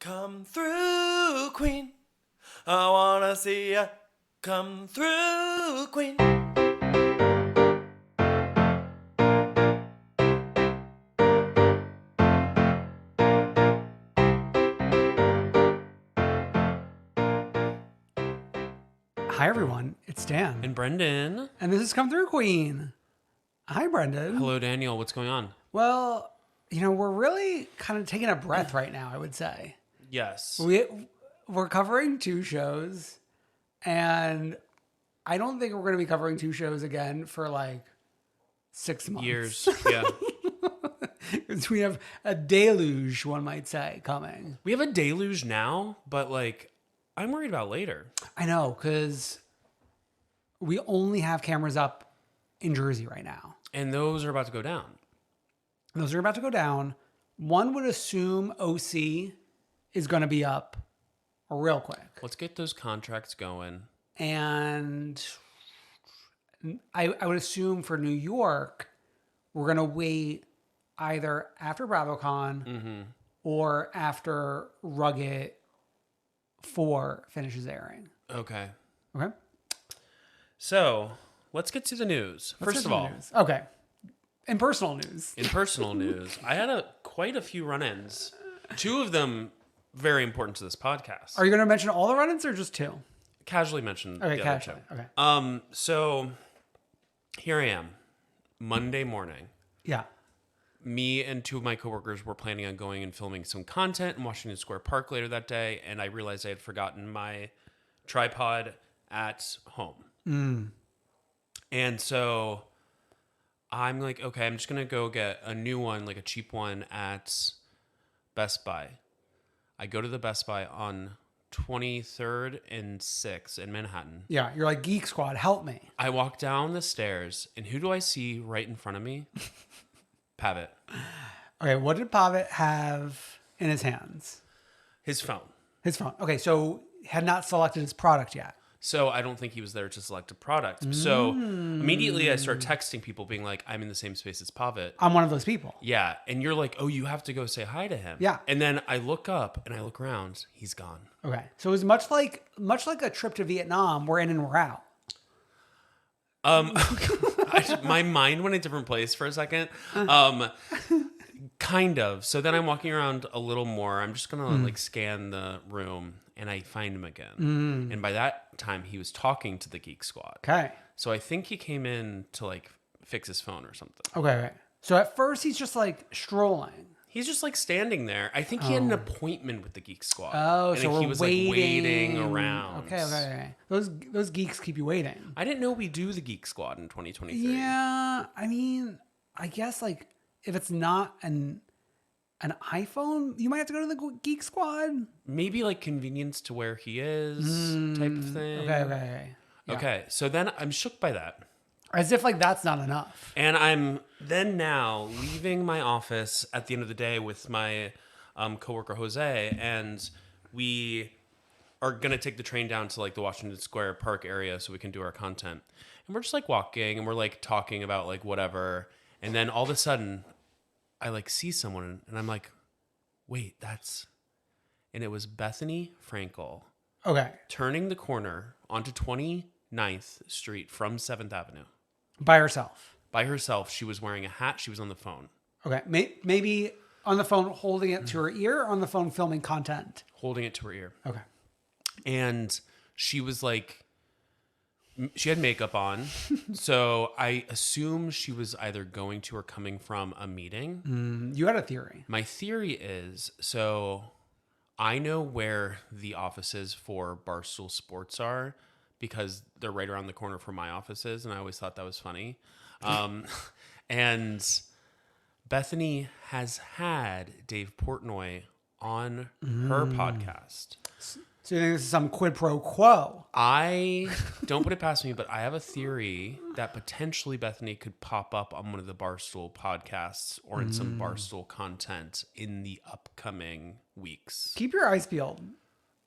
Come through, queen. I wanna see ya. Come through, queen. Hi, everyone. It's Dan. And Brendan. And this is Come Through Queen. Hi, Brendan. Hello, Daniel. What's going on? Well, we're really kind of taking a breath right now, I would say. Yes. We're covering two shows, and I don't think we're going to be covering two shows again for like 6 months. Years. Yeah. Because we have a deluge, one might say, coming. We have a deluge now, but like, I'm worried about later. I know, because we only have cameras up in Jersey right now. And those are about to go down. Those are about to go down. One would assume OC is going to be up real quick. Let's get those contracts going. And I would assume for New York, we're going to wait either after BravoCon or after RHOC 4 finishes airing. Okay. Okay. So let's get to the news. First of all. Okay. In personal news. In personal news, I had quite a few run-ins. Two of them very important to this podcast. Are you going to mention all the run-ins or just two? Casually mentioned. Okay, the casually. other two. Okay. So here I am, Monday morning. Yeah. Me and two of my coworkers were planning on going and filming some content in Washington Square Park later that day, and I realized I had forgotten my tripod at home. And so I'm like, okay, I'm just going to go get a new one, like a cheap one at Best Buy. I go to the Best Buy on 23rd and 6th in Manhattan. Yeah, you're like, Geek Squad, help me. I walk down the stairs, and who do I see right in front of me? Pavit. Okay, what did Pavit have in his hands? His phone. His phone. Okay, so had not selected his product yet. So I don't think he was there to select a product. So immediately I start texting people being like, I'm in the same space as Pavit. I'm one of those people. Yeah. And you're like, oh, you have to go say hi to him. Yeah. And then I look up and I look around. He's gone. Okay. So it was much like a trip to Vietnam. We're in and we're out. My mind went a different place for a second. Kind of. So then I'm walking around a little more. I'm just going to like scan the room and I find him again. And by that time he was talking to the Geek Squad. Okay. So I think he came in to like fix his phone or something. Okay. So at first he's just like strolling. He's just like standing there. I think he had an appointment with the Geek Squad. Oh, and so he was waiting. like waiting around. Okay. Those geeks keep you waiting. I didn't know we do the Geek Squad in 2023. Yeah, I mean, I guess like if it's not an iPhone, you might have to go to the Geek Squad. Maybe like convenience to where he is type of thing. Okay. Yeah. Okay, so then I'm shook by that. As if like that's not enough. And I'm then now leaving my office at the end of the day with my coworker Jose, and we are gonna take the train down to like the Washington Square Park area so we can do our content. And we're just like walking and we're like talking about like whatever, and then all of a sudden I like see someone and I'm like, wait, and it was Bethenny Frankel. Okay. Turning the corner onto 29th Street from 7th Avenue. By herself. By herself. She was wearing a hat. She was on the phone. Okay. Maybe on the phone holding it to her ear or on the phone filming content? Holding it to her ear. Okay. And she was like, she had makeup on. So I assume she was either going to or coming from a meeting. You had a theory. My theory is, so I know where the offices for Barstool Sports are because they're right around the corner from my offices. And I always thought that was funny. And Bethenny has had Dave Portnoy on her podcast. So you think this is some quid pro quo? I don't put it past me, but I have a theory that potentially Bethenny could pop up on one of the Barstool podcasts or in some Barstool content in the upcoming weeks. Keep your eyes peeled.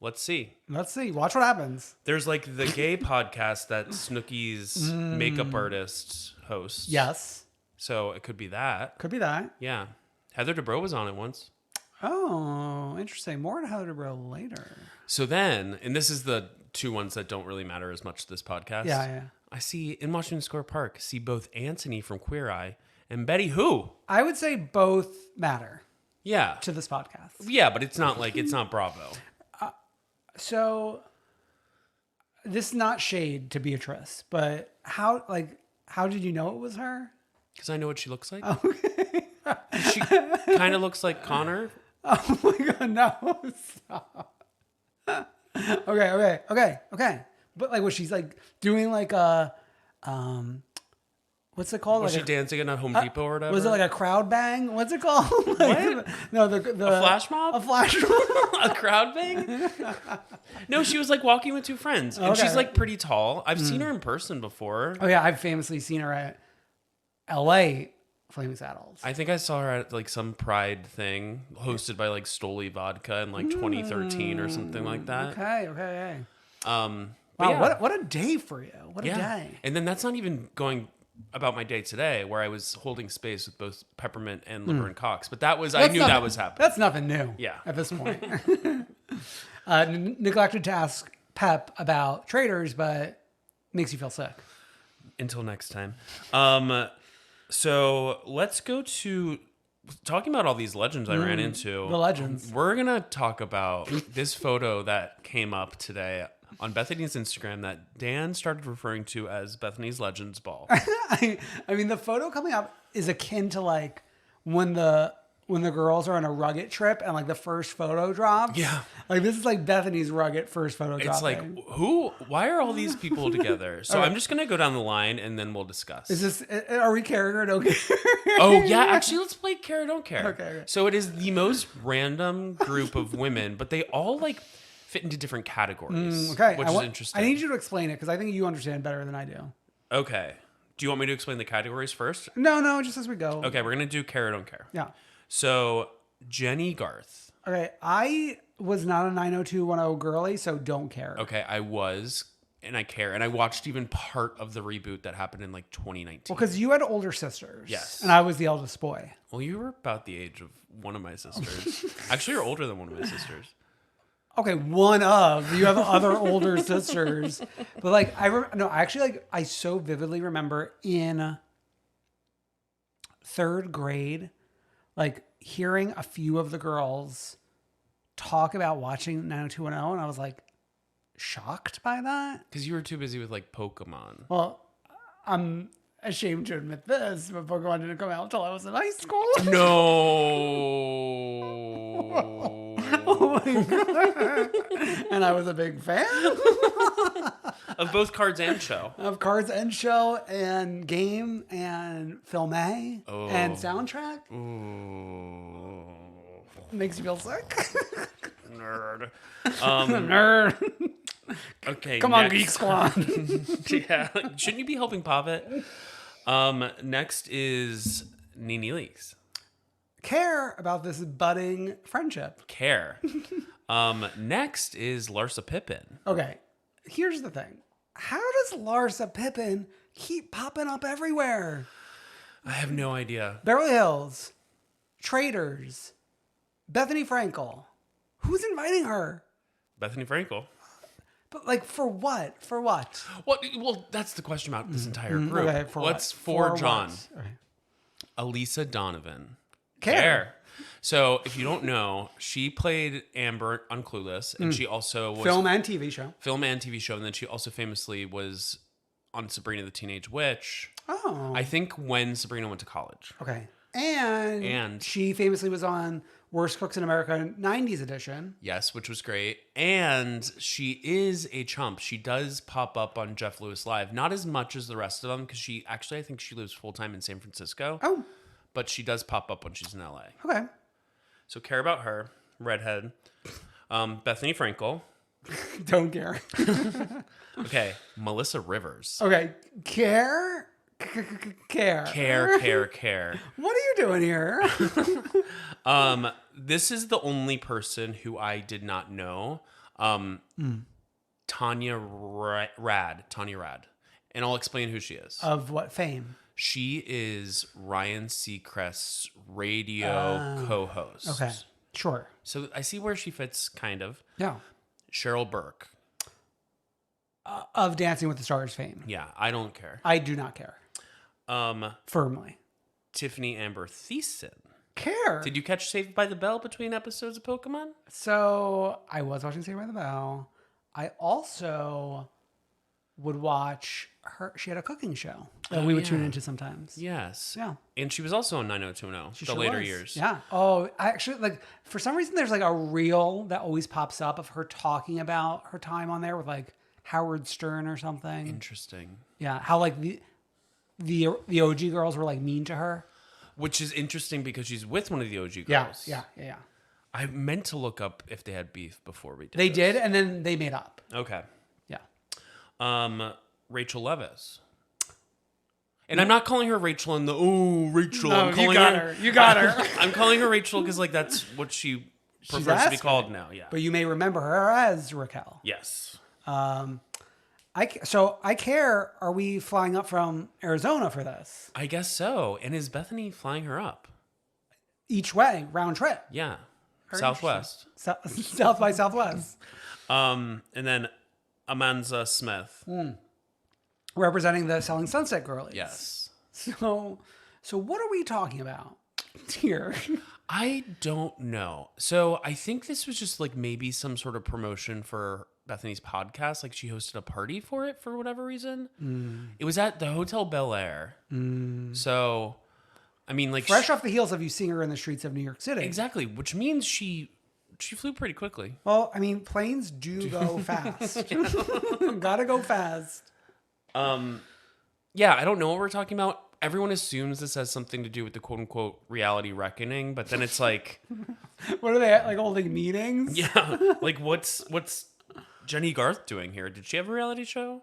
Let's see. Watch what happens. There's like the gay podcast that Snooki's makeup artist hosts. Yes. So it could be that. Could be that. Yeah. Heather Dubrow was on it once. Oh, interesting. More on Heather later. So then, and this is the two ones that don't really matter as much to this podcast. Yeah. I see in Washington Square Park, see both Anthony from Queer Eye and Betty who? I would say both matter Yeah. to this podcast. Yeah, but it's not like, it's not Bravo. So this is not shade to Beatrice, but how did you know it was her? Because I know what she looks like. Okay. She kind of looks like Connor. Oh my God, no. Stop. Okay. But like, was she's like doing like a, what's it called? Was like she dancing in a Home Depot or whatever? Was it like a crowd bang? What's it called? What? No, the a flash mob? A flash mob? A crowd bang? No, she was like walking with two friends. And she's like pretty tall. I've seen her in person before. Oh yeah, I've famously seen her at LA Flaming Saddles. I think I saw her at like some Pride thing hosted by like Stoli Vodka in like 2013 or something like that. Okay. Wow, yeah. What a day for you. What a day. And then that's not even going about my day today where I was holding space with both Peppermint and Liver and Cox. But that was, I knew that was happening. That's nothing new. Yeah. At this point. Neglected to ask Pep about traders, but makes you feel sick. Until next time. So let's go to talking about all these legends I ran into. The legends. We're going to talk about this photo that came up today on Bethany's Instagram that Dan started referring to as Bethany's Legends Ball. I mean, the photo coming up is akin to like when the girls are on a Rugged trip and like the first photo drops. Yeah. Like this is like Bethany's Rugged first photo drop. It's like, why are all these people together? So I'm just going to go down the line and then we'll discuss. Are we care or don't care? Oh, yeah. Actually, let's play Care or Don't Care. Okay. So it is the most random group of women, but they all like fit into different categories. Which is interesting. I need you to explain it because I think you understand better than I do. Okay. Do you want me to explain the categories first? No, just as we go. Okay, we're going to do Care or Don't Care. Yeah. So Jenny Garth. Okay, I was not a 90210 girly, so don't care. Okay, I was, and I care. And I watched even part of the reboot that happened in like 2019. Well, because you had older sisters. Yes. And I was the eldest boy. Well, you were about the age of one of my sisters. Actually, you're older than one of my sisters. Okay, one of. You have other older sisters. But like, I so vividly remember in third grade, like hearing a few of the girls talk about watching 90210, and I was like shocked by that. Because you were too busy with like Pokemon. Well, I'm ashamed to admit this, but Pokemon didn't come out until I was in high school. No. Oh my God. And I was a big fan. Of both cards and show. Of cards and show and game and film and soundtrack. Ooh. Makes you feel sick. Nerd. Nerd. Okay. Come on, Geek Squad. Yeah. Shouldn't you be helping Pavit? Next is Nene Leakes. Care about this budding friendship. Care. Next is Larsa Pippen. Okay. Here's the thing. How does Larsa Pippen keep popping up everywhere? I have no idea. Beverly Hills, Traders, Bethenny Frankel. Who's inviting her? Bethany Frankel. But like for what? For what? Well, that's the question about this entire group. Okay, What's for John? Okay. Elisa Donovan. Care. So, if you don't know, she played Amber on Clueless, and she also was Film and TV show. And then she also famously was on Sabrina the Teenage Witch. Oh. I think when Sabrina went to college. Okay. And she famously was on Worst Cooks in America 90s edition. Yes, which was great. And she is a chump. She does pop up on Jeff Lewis Live. Not as much as the rest of them, because I think she lives full-time in San Francisco. Oh. But she does pop up when she's in LA. Okay. So care about her. Redhead. Bethany Frankel. Don't care. Okay. Melissa Rivers. Okay. Care. Care. What are you doing here? This is the only person who I did not know. Tanya Rad. And I'll explain who she is. Of what fame? She is Ryan Seacrest's radio co-host. Okay. Sure. So I see where she fits, kind of. Yeah. Cheryl Burke. Of Dancing with the Stars fame. Yeah, I don't care. I do not care. Firmly. Tiffany Amber Thiessen. Care. Did you catch Saved by the Bell between episodes of Pokemon? So I was watching Saved by the Bell. I also would watch her. She had a cooking show that we would tune into sometimes. Yes. Yeah. And she was also on 90210, the Sure later was. years. Yeah. Oh, I actually, like, for some reason, there's like a reel that always pops up of her talking about her time on there with like Howard Stern or something. Interesting. Yeah. How like the OG girls were like mean to her. Which is interesting because she's with one of the OG Yeah. girls. Yeah. I meant to look up if they had beef before we did. They this. did, and then they made up. Okay. Yeah. Rachel Leviss. And I'm not calling her Rachel in the Rachel. No, I'm calling You got her. I'm calling her Rachel because like that's what she prefers to be called now. Yeah. But you may remember her as Raquel. Yes. I care. Are we flying up from Arizona for this? I guess so. And is Bethenny flying her up? Each way, round trip. Yeah. Very Southwest. South by Southwest. And then Amanza Smith. Representing the Selling Sunset girlies. Yes. So what are we talking about here? I don't know. So I think this was just like maybe some sort of promotion for Bethany's podcast. Like she hosted a party for it for whatever reason. It was at the Hotel Bel Air. So, I mean, like Fresh off the heels of you seeing her in the streets of New York City. Exactly, which means she flew pretty quickly. Well, I mean, planes do go fast. Gotta go fast. Yeah, I don't know what we're talking about. Everyone assumes this has something to do with the quote unquote reality reckoning, but then it's like, what are they at, like holding meetings? yeah, like what's Jenny Garth doing here? Did she have a reality show?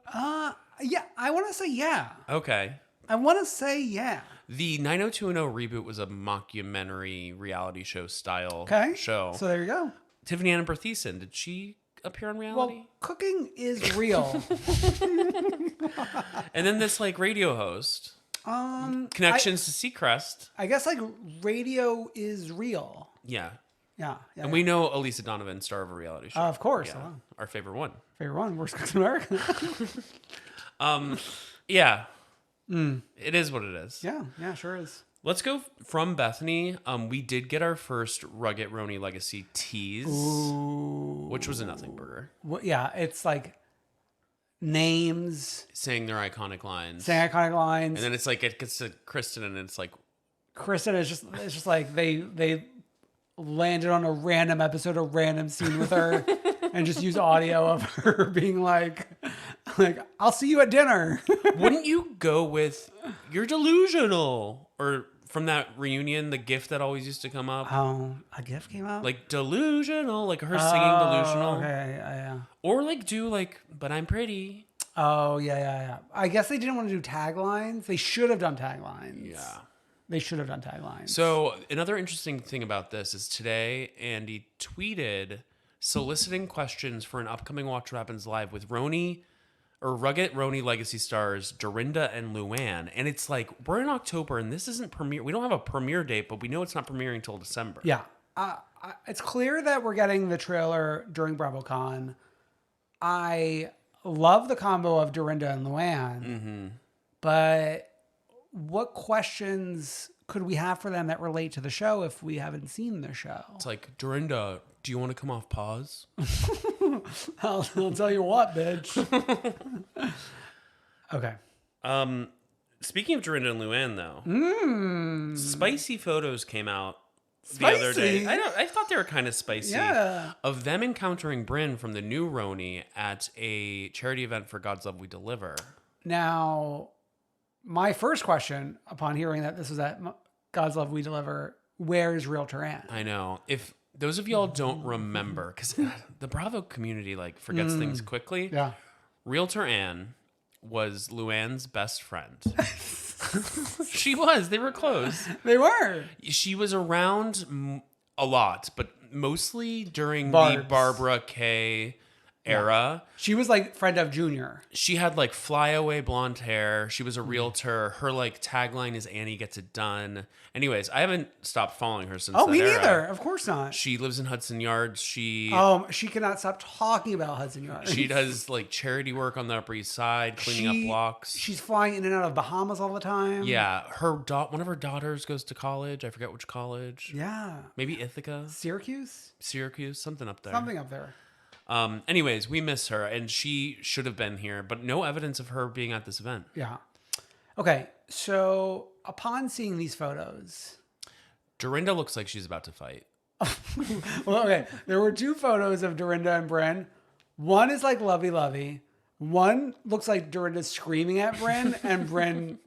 Yeah, I want to say yeah. Okay. I want to say yeah. The 90210 reboot was a mockumentary reality show style show. So there you go. Tiffany Amber Thiessen, did she appear on reality? Well, cooking is real. And then this like radio host. Connections to Seacrest. I guess like radio is real. Yeah. Yeah. And we know Elisa Donovan, star of a reality show. Of course. Yeah. Our favorite one. Worst Cooks in America. Yeah. It is what it is. Yeah, sure is. Let's go from Bethenny. We did get our first RHOC RHONY Legacy tease, which was a nothing burger. Well, yeah, it's like names, saying their iconic lines. And then it's like it gets to Kristen and it's like Kristen is just like they landed on a random episode, a random scene with her and just use audio of her being like I'll see you at dinner. Wouldn't you go with "You're delusional" or from that reunion, the GIF that always used to come up? Oh, a GIF came out? Like delusional, like her singing delusional. Okay, yeah. Or like do like, but I'm pretty. Oh, yeah. I guess they didn't want to do taglines. They should have done taglines. Yeah. They should have done taglines. So another interesting thing about this is today, Andy tweeted soliciting questions for an upcoming Watch What Happens Live with RHOC RHONY Legacy stars Dorinda and Luann. And it's like, we're in October and this isn't premiere. We don't have a premiere date, but we know it's not premiering until December. Yeah. It's clear that we're getting the trailer during BravoCon. I love the combo of Dorinda and Luann, but what questions could we have for them that relate to the show if we haven't seen the show? It's like, Dorinda, do you want to come off pause? I'll tell you what, bitch. Okay. Speaking of Dorinda and Luann, though, spicy photos came out the other day. I thought they were kind of spicy. Yeah. Of them encountering Brynn from the new RHONY at a charity event for God's Love We Deliver. Now, my first question upon hearing that this was at God's Love We Deliver, where's Realtor Ann? I know. If those of y'all don't remember, because the Bravo community like forgets things quickly. Yeah. Realtor Ann was Luann's best friend. She was. They were close. They were. She was around a lot, but mostly during Barb's. the Barbara Kay era. She was like friend of Junior. She had like flyaway blonde hair. She was a realtor. Her like tagline is Annie gets it done. Anyways, I haven't stopped following her since that Me era. neither. Of course not. She lives in Hudson Yards. She cannot stop talking about Hudson Yards. She does like charity work on the Upper East Side, cleaning up blocks. She's flying in and out of Bahamas all the time. Yeah, one of her daughters goes to college. I forget which college. Yeah, maybe Ithaca, Syracuse, something up there. Something up there. Anyways, we miss her, and she should have been here, but no evidence of her being at this event. Yeah. Okay, so upon seeing these photos, Dorinda looks like she's about to fight. Well, okay, there were 2 photos of Dorinda and Brynn. One is like lovey-lovey. One looks like Dorinda's screaming at Brynn, and Brynn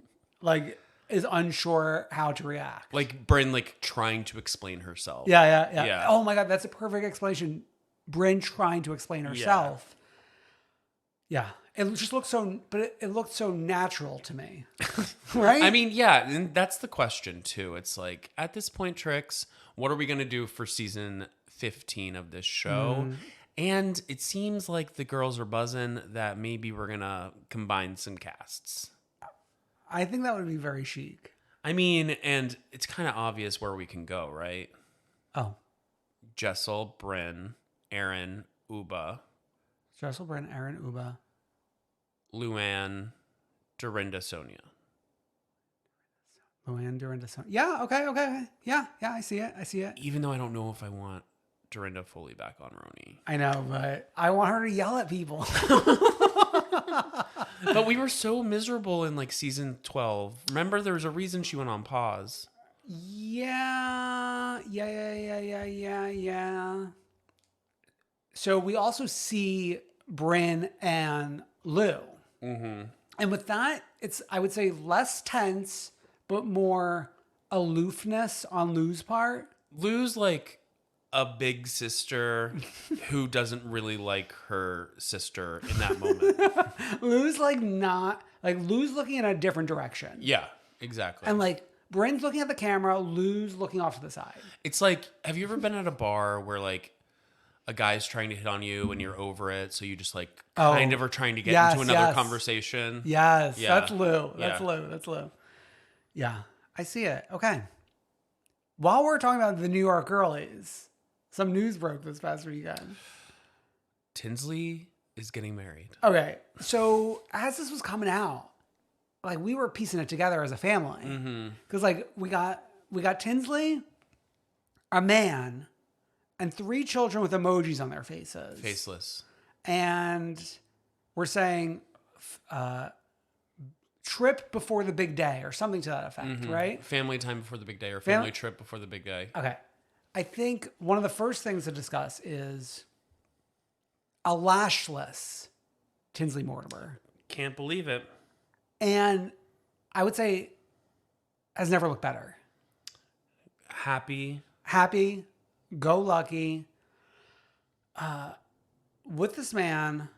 like is unsure how to react. Like Brynn, like trying to explain herself. Yeah. Oh my God, that's a perfect explanation. Brynn trying to explain herself. Yeah. It just looks so, but it looked so natural to me. Right? I mean, yeah, and that's the question too. It's like, at this point, Trix, what are we going to do for season 15 of this show? And it seems like the girls are buzzing that maybe we're going to combine some casts. I think that would be very chic. I mean, and it's kind of obvious where we can go, right? Oh. Jessel, Brynn, Aaron, Uba. Jessel, Brynn, Aaron, Uba. Luann, Dorinda, Sonia. Luann, Dorinda, Sonia. Yeah, okay. Yeah, I see it. Even though I don't know if I want Dorinda fully back on RHONY. I know, but I want her to yell at people. But we were so miserable in like season 12. Remember, there was a reason she went on pause. Yeah. So we also see Brynn and Lou. Mm-hmm. And with that, it's, I would say, less tense, but more aloofness on Lou's part. Lou's like a big sister who doesn't really like her sister in that moment. Lou's like not, like Lou's looking in a different direction. Yeah, exactly. And like Brynn's looking at the camera, Lou's looking off to the side. It's like, have you ever been at a bar where like a guy's trying to hit on you and you're over it, so you just like kind of are trying to get into another conversation? Yes, yeah. That's Lou. That's Lou. Yeah, I see it. Okay. While we're talking about the New York girlies, some news broke this past weekend. Tinsley is getting married. Okay, so as this was coming out, like we were piecing it together as a family, because like we got Tinsley, a man, and 3 children with emojis on their faces, Faceless, and we're saying trip before the big day or something to that effect, right? Family time before the big day, or family trip before the big day. Okay. I think one of the first things to discuss is a lashless Tinsley Mortimer. Can't believe it. And I would say has never looked better. Happy, go lucky, with this man.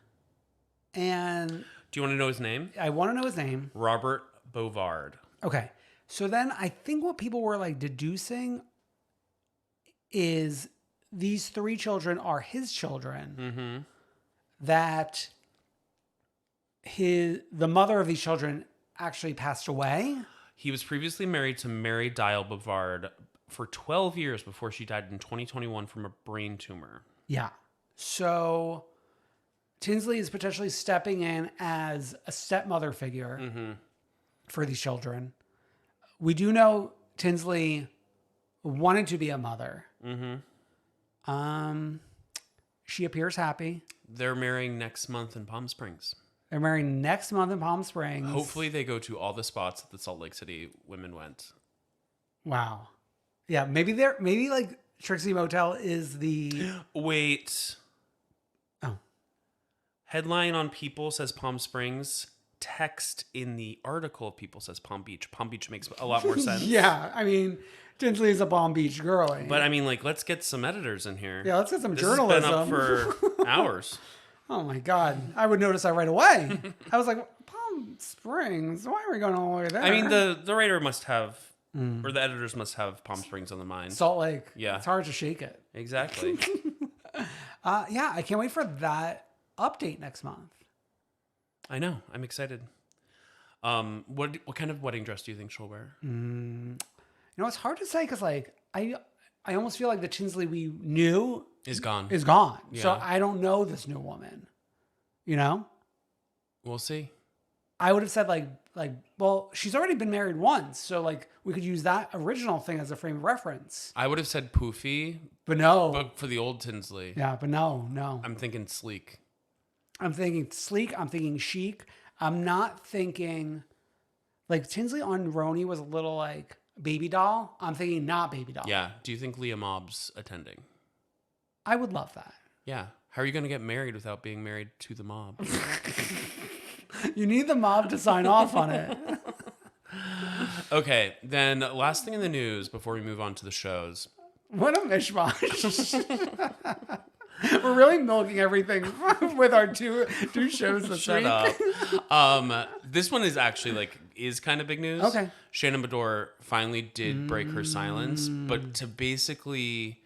And do you want to know his name? I want to know his name. Robert Bovard. Okay. So then I think what people were like deducing is these 3 children are his children. That the mother of these children actually passed away. He was previously married to Mary Dial Bovard for 12 years before she died in 2021 from a brain tumor. Yeah. So Tinsley is potentially stepping in as a stepmother figure for these children. We do know Tinsley wanted to be a mother. She appears happy. They're marrying next month in Palm Springs. They're marrying next month in Palm Springs. Hopefully they go to all the spots that the Salt Lake City women went. Wow. Yeah, maybe like Trixie Motel is the... Wait. Oh. Headline on People says Palm Springs. Text in the article of People says Palm Beach. Palm Beach makes a lot more sense. Yeah, I mean, Tinsley is a Palm Beach girlie. But I mean, like, let's get some editors in here. Yeah, let's get some journalism. This has been up for hours. Oh my God. I would notice that right away. I was like, Palm Springs? Why are we going all the way there? I mean, the writer must have, or the editors must have Palm Springs on the mind. Salt Lake. Yeah. It's hard to shake it. Exactly. Yeah, I can't wait for that update next month. I know. I'm excited. What kind of wedding dress do you think she'll wear? You know, it's hard to say because like I almost feel like the Tinsley we knew Is gone. Yeah. So Yeah. I don't know this new woman. You know? We'll see. I would have said like, well, she's already been married once, so like we could use that original thing as a frame of reference. I would have said poofy, But no. but for the old Tinsley. Yeah, but no. I'm thinking sleek. I'm thinking sleek. I'm thinking chic. I'm not thinking like Tinsley on RHONY was a little like baby doll. I'm thinking not baby doll. Yeah. Do you think Leah Mobb's attending? I would love that. Yeah. How are you going to get married without being married to the mob? You need the mob to sign off on it. Okay. Then last thing in the news before we move on to the shows. What a mishmash. We're really milking everything with our two shows this Shut week. up. This one is actually is kind of big news. Okay. Shannon Beador finally did break her silence, but to basically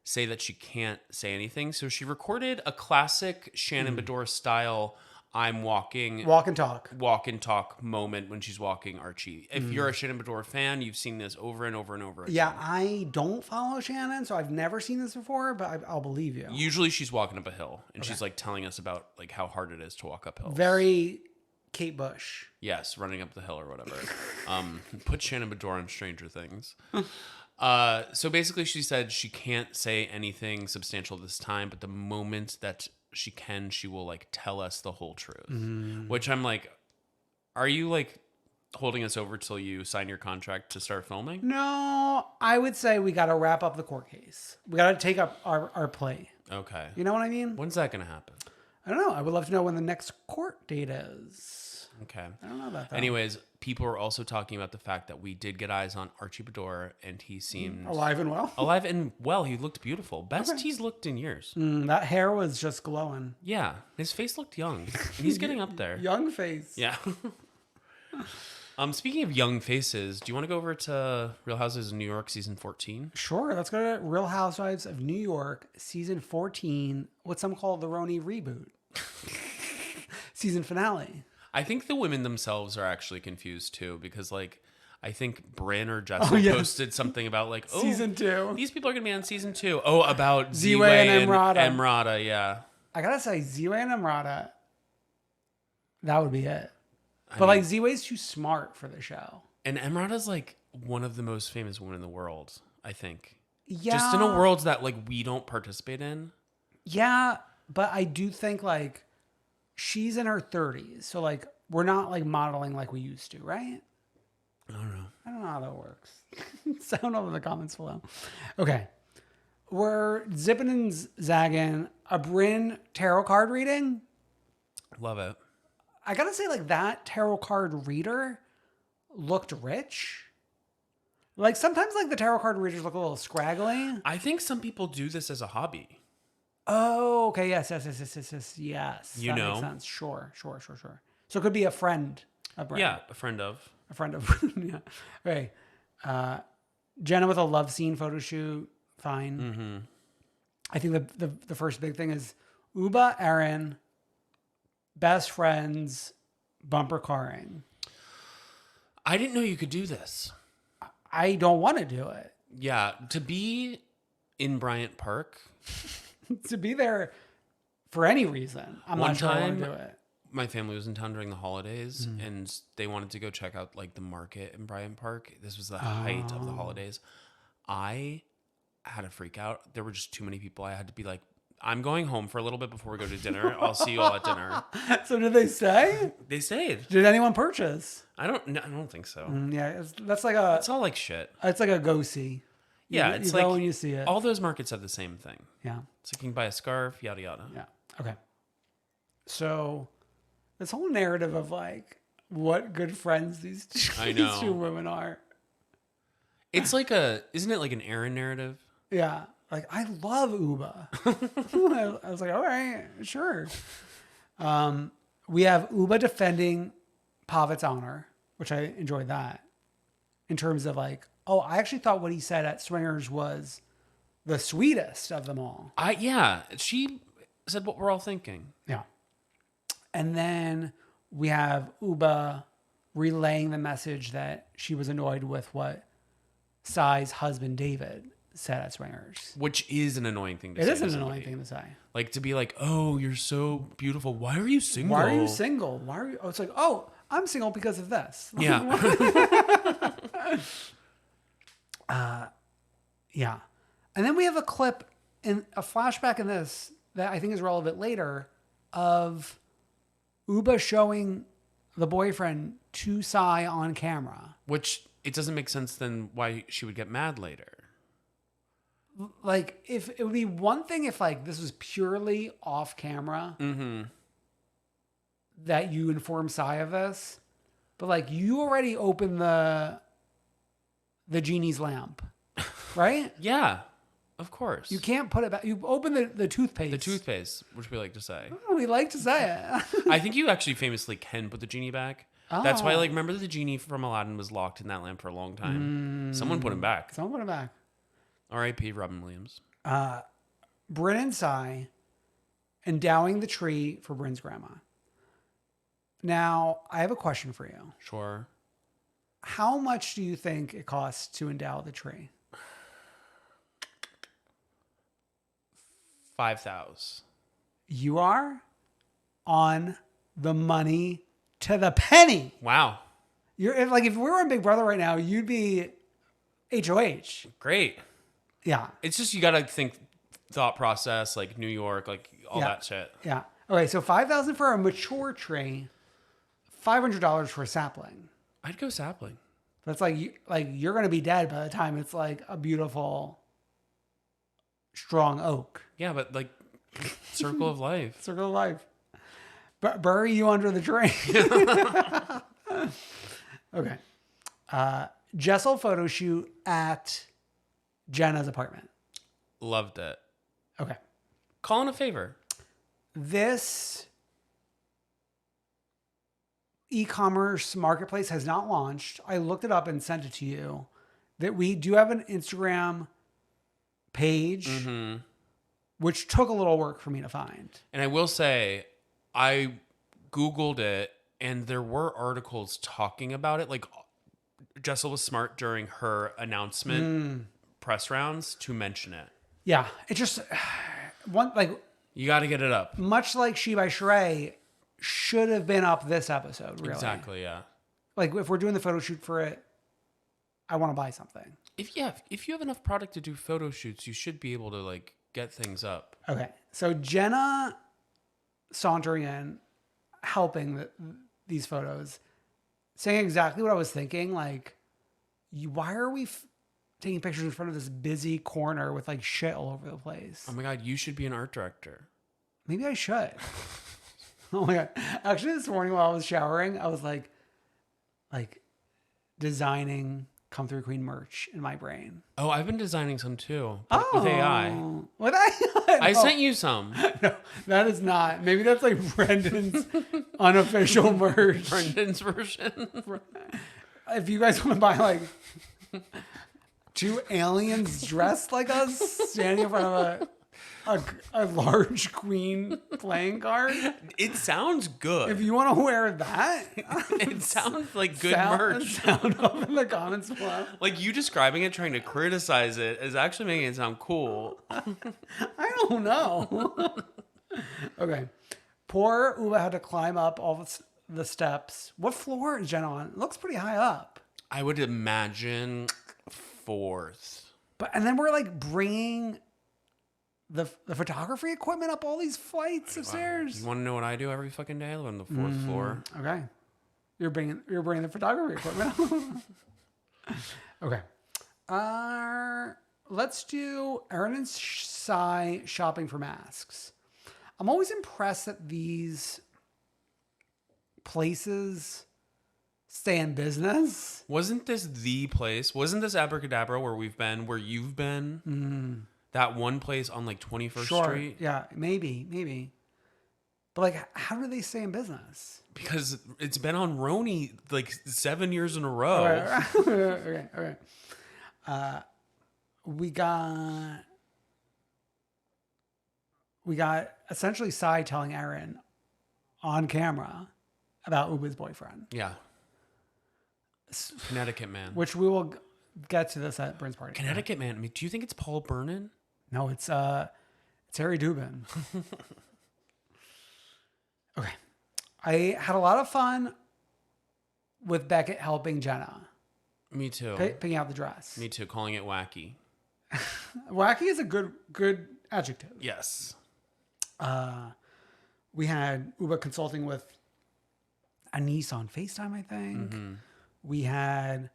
say that she can't say anything. So she recorded a classic Shannon Beador style I'm walking Walk and talk moment when she's walking Archie. If you're a Shannon Beador fan, you've seen this over and over and over again. Yeah, I don't follow Shannon, so I've never seen this before, but I'll believe you. Usually she's walking up a hill and she's like telling us about like how hard it is to walk up hills. Very Kate Bush. Yes, running up the hill or whatever. Put Shannon Beador on Stranger Things. So basically she said she can't say anything substantial this time, but the moment that she can, she will like tell us the whole truth. Which I'm like, are you like holding us over till you sign your contract to start filming? No, I would say we got to wrap up the court case. We got to take up our play. Okay. You know what I mean? When's that going to happen? I don't know. I would love to know when the next court date is. Okay. I don't know about that. Anyways, people are also talking about the fact that we did get eyes on Archie Beador and he seemed Alive and well? alive and well. He looked beautiful. Best he's looked in years. That hair was just glowing. Yeah. His face looked young. He's getting up there. Young face. Yeah. Speaking of young faces, do you want to go over to Real Housewives of New York season 14? Sure. Let's go to Real Housewives of New York season 14. What some call the RHONY reboot. Season finale. I think the women themselves are actually confused too, because like I think Brynn or Jessica posted something about like, oh, season 2. These people are gonna be on season 2. Oh, about Z-Way and Emrata. Emrata, yeah. I gotta say, Z-Way and Emrata, that would be it. But like Z-Way's too smart for the show. And Emrata's like one of the most famous women in the world, I think. Yeah. Just in a world that like we don't participate in. Yeah, but I do think like she's in her 30s. So like we're not like modeling like we used to, right? I don't know. I don't know how that works. Sound off in the comments below. Okay. We're zipping and zagging a Brynn tarot card reading. Love it. I gotta say, like, that tarot card reader looked rich. Like, sometimes, like, the tarot card readers look a little scraggly. I think some people do this as a hobby. Oh, okay. Yes. You know? Makes sense. Sure. So it could be a friend of Brynn. Yeah, a friend of. A friend of, yeah. Okay. Jenna with a love scene photo shoot. Fine. Mm-hmm. I think the first big thing is Uba, Erin, best friends, bumper carring. I didn't know you could do this. I don't want to do it. Yeah, to be in Bryant Park. To be there for any reason. I'm One not sure I time, want to do it. My family was in town during the holidays and they wanted to go check out like the market in Bryant Park. This was the height of the holidays. I had a freak out. There were just too many people. I had to be like, I'm going home for a little bit before we go to dinner. I'll see you all at dinner. So did they stay? They stayed. Did anyone purchase? I don't think so. Yeah, that's like a. It's all like shit. It's like a go see. Yeah, you it's go like when you see it. all those markets have the same thing. Yeah. It's like you can buy a scarf, yada yada. Yeah. Okay. So this whole narrative of like what good friends these two women are. It's like isn't it like an Aaron narrative? Yeah. Like, I love Uba. I was like, all right, sure. We have Uba defending Pavit's honor, which I enjoyed that. In terms of like, oh, I actually thought what he said at Swingers was the sweetest of them all. Yeah, she said what we're all thinking. Yeah. And then we have Uba relaying the message that she was annoyed with what Sai's husband David said at Swingers. Which is an annoying thing to It say. is to an somebody. annoying thing to say. Like to be like, oh, you're so beautiful. Why are you single? Why are you single? Why are you? Oh, it's like, oh, I'm single because of this. Yeah. Yeah. And then we have a clip in a flashback in this that I think is relevant later of Uba showing the boyfriend to Sai on camera. Which it doesn't make sense then why she would get mad later. Like, if it would be one thing if like this was purely off camera that you inform Sai of this, but like you already opened the genie's lamp, right? Yeah, of course. You can't put it back. You open the toothpaste. The toothpaste, which we like to say. We like to say it. I think you actually famously can put the genie back. That's why, like, remember the genie from Aladdin was locked in that lamp for a long time. Someone put him back. Someone put it back. R.I.P. Robin Williams. Brynn and Sai endowing the tree for Brynn's grandma. Now, I have a question for you. Sure. How much do you think it costs to endow the tree? 5,000. You are on the money to the penny. Wow. If we were in Big Brother right now, you'd be HOH. Great. Yeah. It's just you gotta think thought process, like New York, like all that shit. Yeah. Okay, so $5,000 for a mature tree, $500 for a sapling. I'd go sapling. That's like you're gonna be dead by the time it's like a beautiful, strong oak. Yeah, but like circle of life. Circle of life. Bury you under the tree. Okay. Jessel photo shoot at Jenna's apartment. Loved it. Okay. Call in a favor. This e-commerce marketplace has not launched. I looked it up and sent it to you. That we do have an Instagram page, which took a little work for me to find. And I will say, I Googled it and there were articles talking about it. Like Jessel was smart during her announcement press rounds to mention it. Yeah. It just You got to get it up. much like She by Sheree should have been up this episode, really. Exactly, yeah. Like if we're doing the photo shoot for it, I want to buy something. If you have enough product to do photo shoots, you should be able to like get things up. Okay. So Jenna sauntering in, helping these photos, saying exactly what I was thinking. Like, why are we taking pictures in front of this busy corner with like shit all over the place? Oh my God, you should be an art director. Maybe I should. Oh my God. Actually, this morning while I was showering, I was like designing Come Through Queen merch in my brain. Oh, I've been designing some too. With AI. What I sent you some. No, that is not. Maybe that's like Brendan's unofficial merch. Brendan's version. If you guys want to buy like two aliens dressed like us standing in front of a large queen playing card. It sounds good. If you want to wear that, it sounds like good merch. Sound up in the comments below. Like you describing it, trying to criticize it, is actually making it sound cool. I don't know. Okay. Poor Uba had to climb up all the steps. What floor is Jen on? It looks pretty high up. I would imagine 4th. And then we're like bringing the photography equipment up all these flights of stairs. You want to know what I do every fucking day? I live on the 4th floor. Okay. You're bringing the photography equipment. Okay. Let's do Erin and Sai shopping for masks. I'm always impressed that these places stay in business. Wasn't this the place? Wasn't this Abracadabra where you've been? That one place on like 21st Street? Yeah, maybe. But like, how do they stay in business? Because it's been on RHONY like 7 years in a row. Okay. We got we got essentially Sai telling Erin on camera about Uba's boyfriend. Yeah. Connecticut man. Which we will get to this at Brynn's party. Connecticut man. I mean, do you think it's Paul Vernon? No, it's Harry Dubin. Okay. I had a lot of fun with Beckett helping Jenna. Me too. Picking out the dress. Me too. Calling it wacky. Wacky is a good adjective. Yes. We had Uba consulting with a niece on FaceTime, I think. Mm-hmm. We had...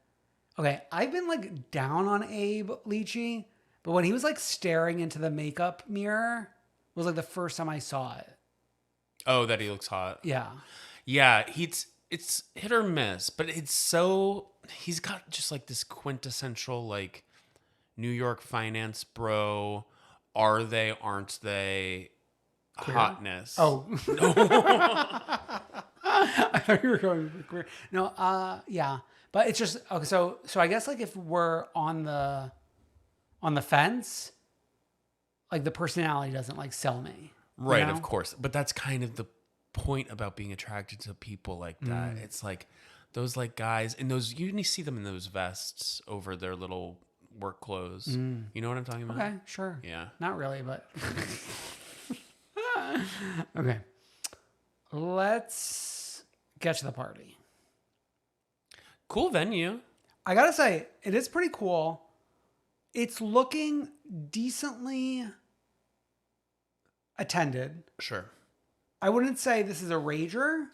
Okay, I've been like down on Abe Leachy, but when he was like staring into the makeup mirror was like the first time I saw it. Oh, that he looks hot. Yeah. Yeah, it's hit or miss, but he's got just like this quintessential like New York finance bro, are they, aren't they, Queer? hotness. Oh. I thought you were going with queer. No, yeah. But it's just okay, so I guess like if we're on the fence, like the personality doesn't like sell me. Right, you know? of course. But that's kind of the point about being attracted to people like that. It's like those like guys in those, you only see them in those vests over their little work clothes. You know what I'm talking about? Okay, sure. Yeah. Not really, but okay. Let's get to the party. Cool venue. I gotta say, it is pretty cool. It's looking decently attended. Sure. I wouldn't say this is a rager,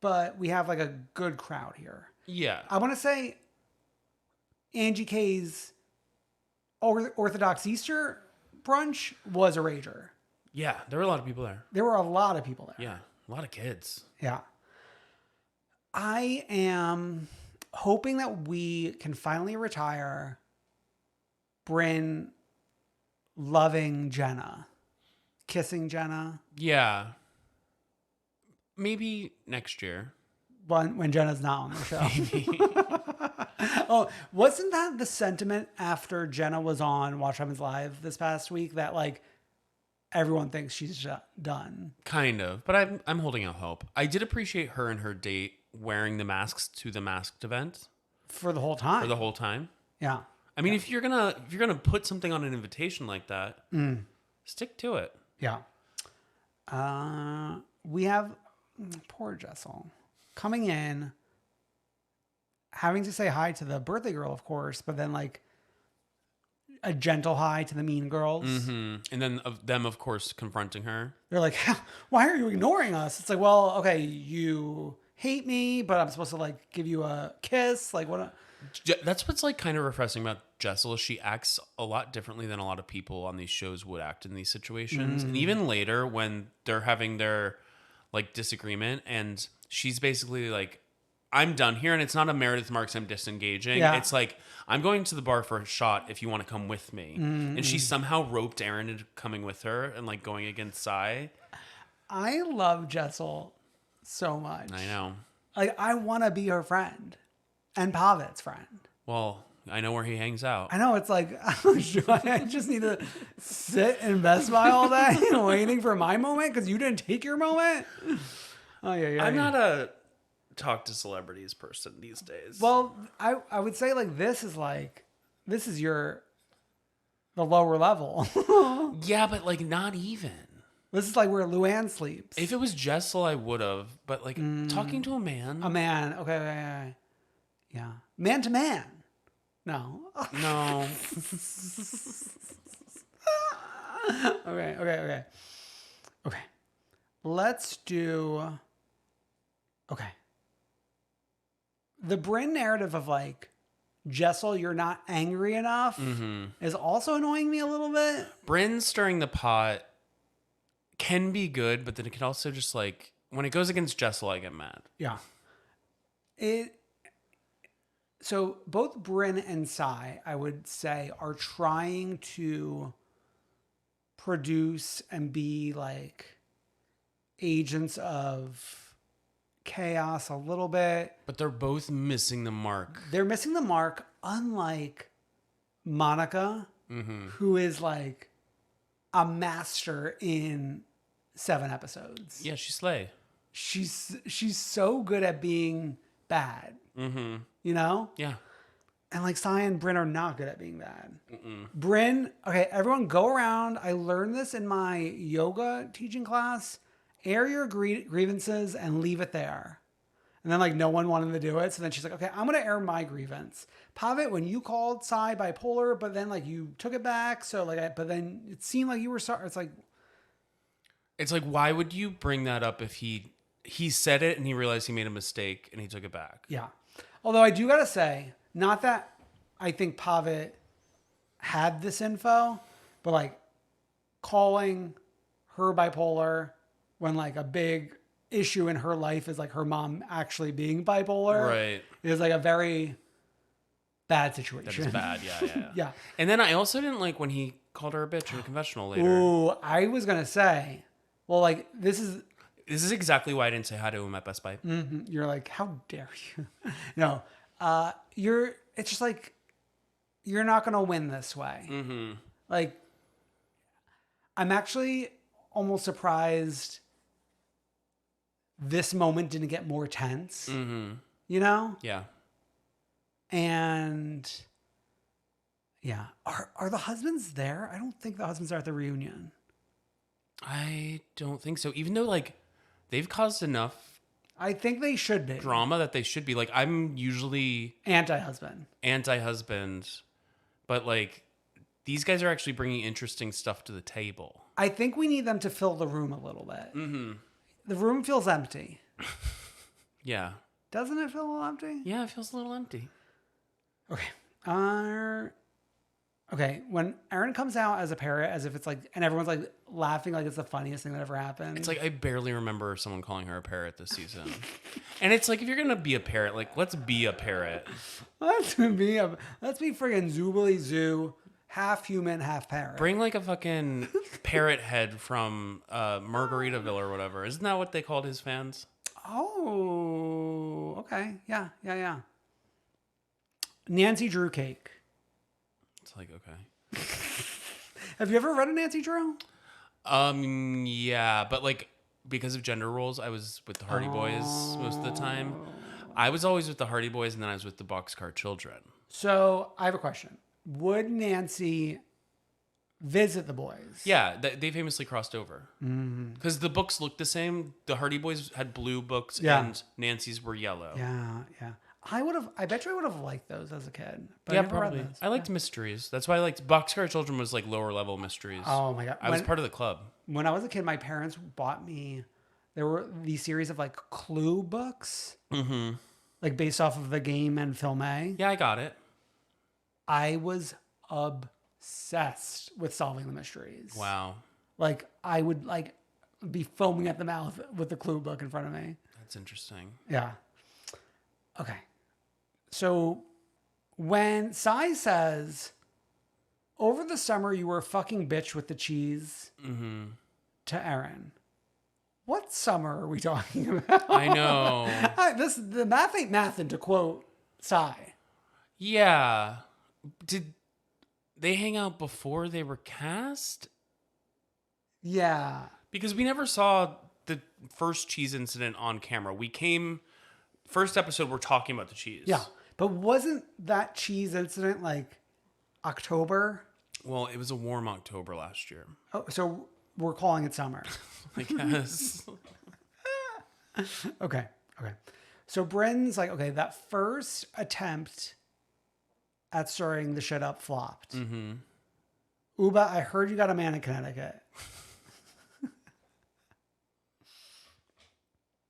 but we have like a good crowd here. Yeah. I want to say Angie K's Orthodox Easter brunch was a rager. Yeah, there were a lot of people there. There were a lot of people there. Yeah, a lot of kids. Yeah. I am hoping that we can finally retire Brynn loving Jenna, kissing Jenna. Yeah. Maybe next year. When Jenna's not on the show. Oh, wasn't that the sentiment after Jenna was on Watch Happens Live this past week that like everyone thinks she's done? Kind of, but I'm holding out hope. I did appreciate her and her date wearing the masks to the masked event For the whole time. for the whole time. Yeah. I mean, if you're gonna put something on an invitation like that, stick to it. Yeah. We have poor Jessel coming in, having to say hi to the birthday girl, of course, but then like a gentle hi to the mean girls. Mm-hmm. And then them, of course, confronting her. They're like, why are you ignoring us? It's like, well, okay, you hate me, but I'm supposed to like give you a kiss. Like what? That's what's like kind of refreshing about Jessel. She acts a lot differently than a lot of people on these shows would act in these situations. And even later when they're having their like disagreement and she's basically like, I'm done here. And it's not a Meredith Marks, I'm disengaging. Yeah. It's like, I'm going to the bar for a shot if you want to come with me. And she somehow roped Erin into coming with her and like going against Sai. I love Jessel so much. I know. Like I want to be her friend and Pavit's friend. Well, I know where he hangs out. I know it's like, I just need to sit in Best Buy all day waiting for my moment because you didn't take your moment. Oh yeah. I'm not a talk to celebrities person these days. Well, I would say like this is the lower level. Yeah, but like not even. This is like where Luann sleeps. If it was Jessel, I would have. But like talking to a man. A man. Okay. Yeah. Man to man. No. No. Okay. Let's do. Okay. The Brynn narrative of like, Jessel, you're not angry enough is also annoying me a little bit. Brynn stirring the pot can be good, but then it can also just like, when it goes against Jessel, I get mad. Yeah. So both Brynn and Sai, I would say, are trying to produce and be like agents of chaos a little bit. But they're both missing the mark. They're missing the mark, unlike Monica, who is like, a master in 7 episodes. Yeah, she's slay. She's so good at being bad. Mm-hmm. You know? Yeah. And like Sai and Brynn are not good at being bad. Brynn, okay, everyone go around. I learned this in my yoga teaching class. Air your grievances and leave it there. And then like no one wanted to do it. So then she's like, okay, I'm going to air my grievance. Pavit, when you called Sai bipolar, but then like you took it back. So like, but then it seemed like you were sorry. It's like, why would you bring that up if he said it and he realized he made a mistake and he took it back? Yeah. Although I do got to say, not that I think Pavit had this info, but like calling her bipolar when like a big issue in her life is like her mom actually being bipolar. Right. Is like a very bad situation. That is bad. Yeah. Yeah. And then I also didn't like when he called her a bitch in a confessional later. Ooh, I was going to say, well, like this is exactly why I didn't say hi to him at Best Buy. Mm-hmm. You're like, how dare you? No, it's just like, you're not going to win this way. Mm-hmm. Like, I'm actually almost surprised this moment didn't get more tense. Mm-hmm. You know? Yeah. And yeah. Are the husbands there? I don't think the husbands are at the reunion. I don't think so. Even though like they've caused enough I think they should be. Drama that they should be. Like, I'm usually anti-husband, but like these guys are actually bringing interesting stuff to the table. I think we need them to fill the room a little bit. Mm-hmm. The room feels empty. Yeah. Doesn't it feel a little empty? Yeah, it feels a little empty. Okay. Okay, when Aaron comes out as a parrot, as if it's like, and everyone's like laughing like it's the funniest thing that ever happened. It's like, I barely remember someone calling her a parrot this season. And it's like, if you're going to be a parrot, like, let's be a parrot. Let's be friggin' Zoobly Zoo, half human, half parrot. Bring like a fucking parrot head from Margaritaville or whatever. Isn't that what they called his fans? Oh, okay. Yeah. Nancy Drew cake. It's like, okay. Have you ever read a Nancy Drew? Yeah, but like because of gender roles, I was with the Hardy Boys most of the time. I was always with the Hardy Boys, and then I was with the Boxcar Children. So I have a question: would Nancy visit the boys? Yeah, they famously crossed over because the books looked the same. The Hardy Boys had blue books, and Nancy's were yellow. Yeah. I bet you I would have liked those as a kid. But yeah, I never probably. read those. I liked mysteries. That's why I liked Boxcar Children was like lower level mysteries. Oh my God. I was part of the club. When I was a kid, my parents bought me, there were these series of like Clue books, like based off of the game and film A. Yeah, I got it. I was obsessed with solving the mysteries. Wow. Like I would like be foaming at the mouth with the Clue book in front of me. That's interesting. Yeah. Okay. So when Sai says, over the summer you were a fucking bitch with the cheese to Aaron, what summer are we talking about? I know. The math ain't mathin', to quote Sai. Yeah. Did they hang out before they were cast? Yeah. Because we never saw the first cheese incident on camera. First episode, we're talking about the cheese. Yeah. But wasn't that cheese incident like October? Well, it was a warm October last year. Oh, so we're calling it summer. I guess. Okay. So Brynn's like, okay, that first attempt at stirring the shit up flopped. Mm-hmm. Uba, I heard you got a man in Connecticut.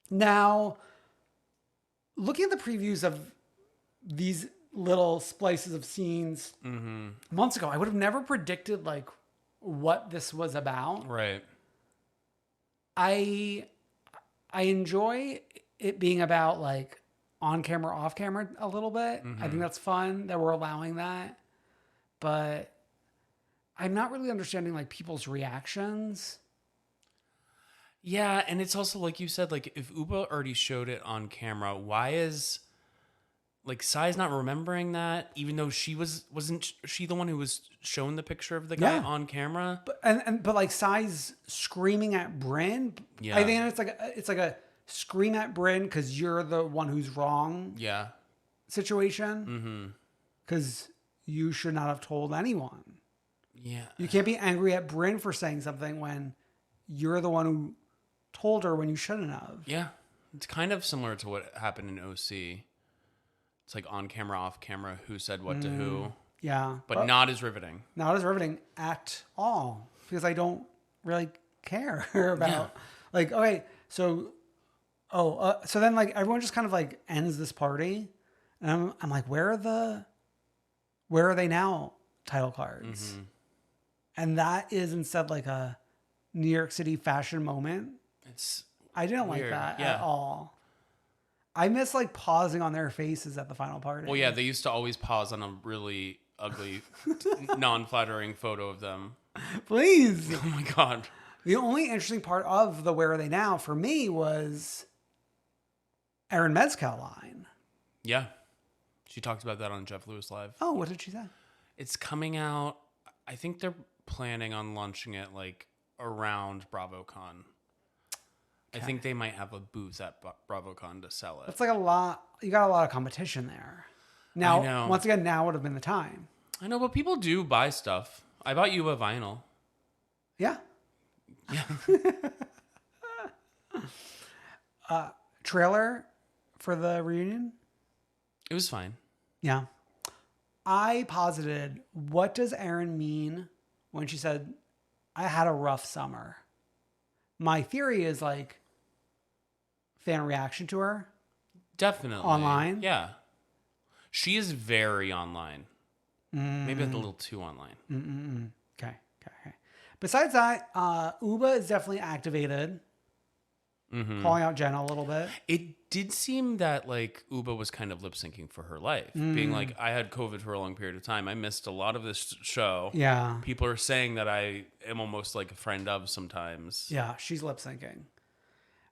Now, looking at the previews of these little splices of scenes months ago, I would have never predicted like what this was about. Right. I enjoy it being about like on camera, off camera a little bit. I think that's fun that we're allowing that. But I'm not really understanding like people's reactions. Yeah, and it's also like you said, like if Uba already showed it on camera, why is like Sai's not remembering that, even though wasn't she the one who was shown the picture of the guy on camera? But like Sai's screaming at Brynn. Yeah. I think it's like a scream at Brynn because you're the one who's wrong. Yeah. Situation. Because you should not have told anyone. Yeah. You can't be angry at Brynn for saying something when you're the one who told her when you shouldn't have. Yeah. It's kind of similar to what happened in OC. It's like on camera, off camera, who said what to who. Yeah. But not as riveting. Not as riveting at all. Because I don't really care about, like, okay, so, so then like everyone just kind of like ends this party. And I'm like, where are they now title cards? And that is instead like a New York City fashion moment. I didn't weird. like that at all. I miss like pausing on their faces at the final party. Well, yeah, they used to always pause on a really ugly, non-flattering photo of them. Please. Oh my God. The only interesting part of the Where Are They Now for me was Erin Mezcal line. Yeah. She talked about that on Jeff Lewis Live. Oh, what did she say? It's coming out. I think they're planning on launching it like around BravoCon. I think they might have a booth at BravoCon to sell it. That's like a lot. You got a lot of competition there. Now, I know. once again, now would have been the time. I know, but people do buy stuff. I bought you a vinyl. Yeah. Yeah. Trailer for the reunion? It was fine. Yeah. I posited, what does Erin mean when she said, I had a rough summer? My theory is like fan reaction to her. Definitely. Online? Yeah. She is very online. Maybe a little too online. Okay. Besides that, Uba is definitely activated. Calling out Jenna a little bit. It did seem that like Uba was kind of lip syncing for her life, being like, I had COVID for a long period of time. I missed a lot of this show. Yeah. People are saying that I am almost like a friend of sometimes. Yeah, she's lip syncing.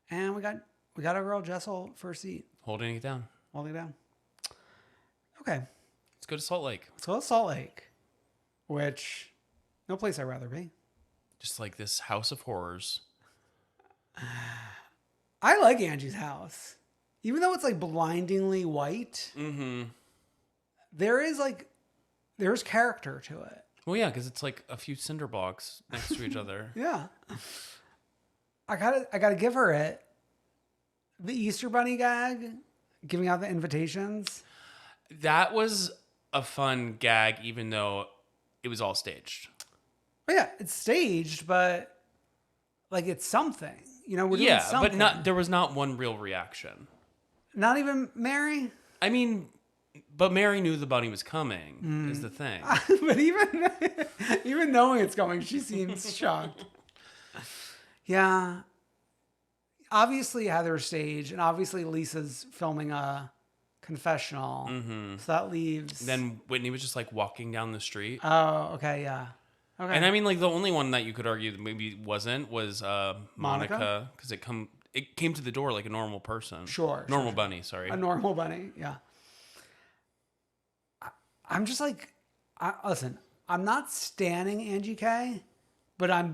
And we got our girl Jessel for a seat. Holding it down. Holding it down. Okay. Let's go to Salt Lake. Let's go to Salt Lake. Which, no place I'd rather be. Just like this house of horrors. I like Angie's house. Even though it's like blindingly white, there's character to it. Well, yeah, because it's like a few cinder blocks next to each other. Yeah. I gotta give her it. The Easter Bunny gag, giving out the invitations. That was a fun gag, even though it was all staged. But yeah, it's staged, but like it's something. You know, we're doing something. But there was not one real reaction. Not even Mary? I mean, but Mary knew the bunny was coming, is the thing. But even knowing it's coming, she seems shocked. Yeah. Obviously Heather's stage, and obviously Lisa's filming a confessional. So that leaves... Then Whitney was just like walking down the street. Oh, okay, yeah. Okay. And I mean, like the only one that you could argue that maybe wasn't was Monica, because it came to the door like a normal person. Sure. Normal bunny, sorry. A normal bunny, yeah. I'm just like, listen, I'm not standing Angie K, but I'm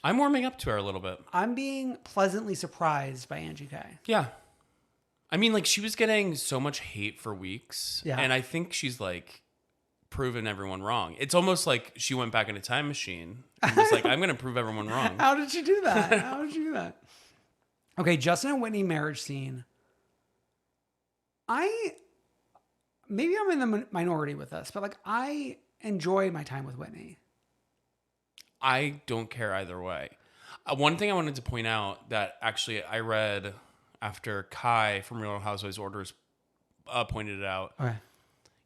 warming up to her a little bit. I'm being pleasantly surprised by Angie K. Yeah. I mean, like she was getting so much hate for weeks. Yeah. And I think she's like proven everyone wrong. It's almost like she went back in a time machine and was like, I'm going to prove everyone wrong. How did she do that? Okay, Justin and Whitney marriage scene. Maybe I'm in the minority with this, but like I enjoy my time with Whitney. I don't care either way. One thing I wanted to point out that actually I read after Kai from Real Housewives Orders pointed it out. Okay.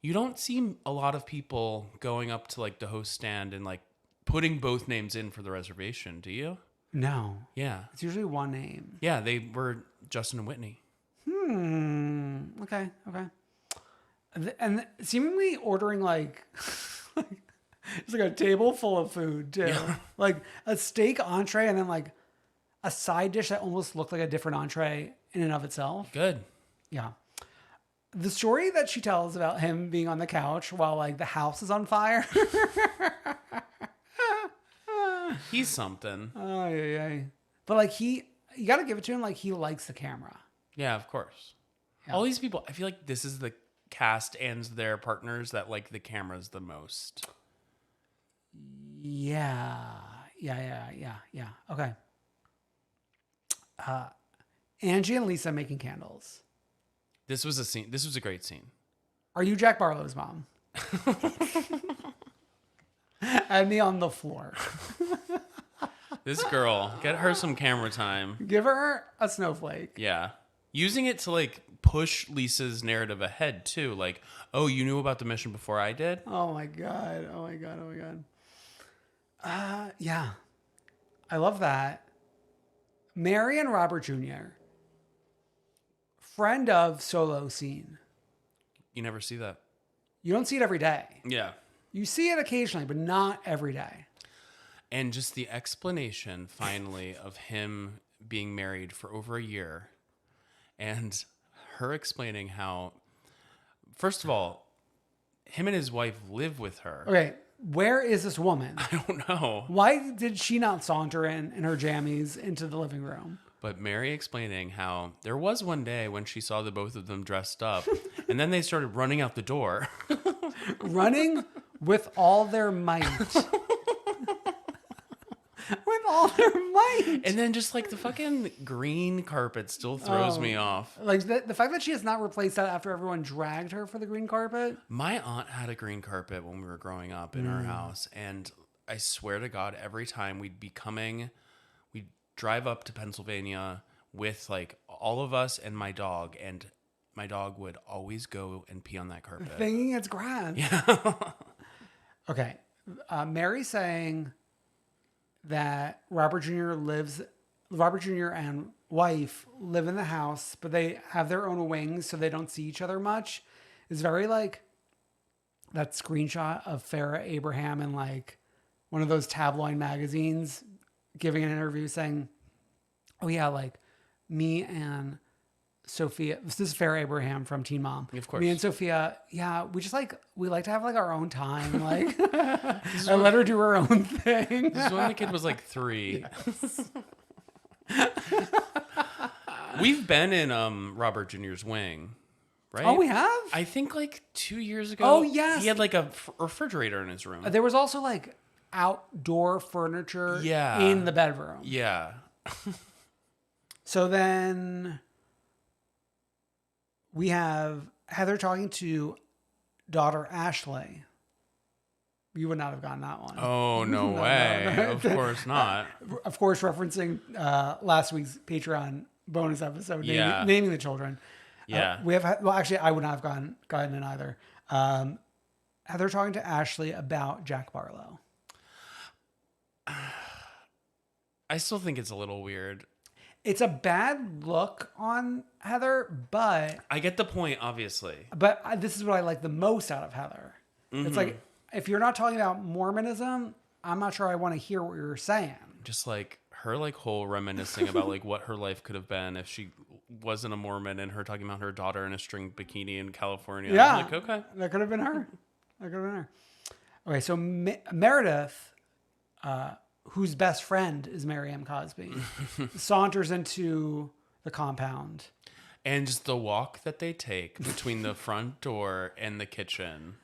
You don't see a lot of people going up to like the host stand and like putting both names in for the reservation, do you? No. Yeah. It's usually one name. Yeah, they were Justin and Whitney. Okay. And seemingly ordering like it's like a table full of food too. Yeah. Like a steak entree and then like a side dish that almost looked like a different entree in and of itself. Good. Yeah. the story that she tells about him being on the couch while like the house is on fire. He's something. Oh, yeah. But like you got to give it to him. Like he likes the camera. Yeah, of course. Yeah. All these people, I feel like this is the cast and their partners that like the cameras the most. Yeah. Okay. Angie and Lisa making candles. This was a scene. This was a great scene. Are you Jack Barlow's mom? And me on the floor. This girl, get her some camera time. Give her a snowflake. Yeah. Using it to like push Lisa's narrative ahead too. Like, oh, you knew about the mission before I did? Oh my God. Yeah. I love that. Mary and Robert Jr. Friend of solo scene. You never see that. You don't see it every day. Yeah. You see it occasionally, but not every day. And just the explanation finally of him being married for over a year and her explaining how, first of all, him and his wife live with her. Okay. Where is this woman? I don't know. Why did she not saunter in her jammies into the living room? But Mary explaining how there was one day when she saw the both of them dressed up and then they started running out the door. Running with all their might. With all their might. And then just like the fucking green carpet still throws me off. Like the fact that she has not replaced that after everyone dragged her for the green carpet. My aunt had a green carpet when we were growing up in our house. And I swear to God, every time we'd drive up to Pennsylvania with like all of us and my dog. And my dog would always go and pee on that carpet. Thinking it's grand. Yeah. Okay. Mary saying that Robert Jr. and wife live in the house, but they have their own wings, so they don't see each other much, is very like that screenshot of Farrah Abraham in like one of those tabloid magazines giving an interview saying, oh yeah, like me and Sophia, this is Farrah Abraham from Teen Mom. Of course. Me and Sophia, yeah, we like to have like our own time. Like, I let her do her own thing. This is when the kid was like 3. Yes. We've been in Robert Jr.'s wing, right? Oh, we have? I think like 2 years ago. Oh, yes. He had like a refrigerator in his room. There was also like outdoor furniture Yeah. in the bedroom. Yeah. So then we have Heather talking to daughter Ashley. You would not have gotten that one. Oh, no way. No. Of course not. Of course, referencing last week's Patreon bonus episode, Yeah. naming the children. Yeah. We have, well, actually, I would not have gotten in either. Heather talking to Ashley about Jack Barlow. I still think it's a little weird. It's a bad look on Heather, but I get the point, obviously. this is what I like the most out of Heather. Mm-hmm. It's like, if you're not talking about Mormonism, I'm not sure I want to hear what you're saying. Just like her like whole reminiscing about like what her life could have been if she wasn't a Mormon, and her talking about her daughter in a string bikini in California. Yeah. I'm like, okay. That could have been her. Okay, so Meredith, whose best friend is Mary M. Cosby, saunters into the compound. And just the walk that they take between the front door and the kitchen.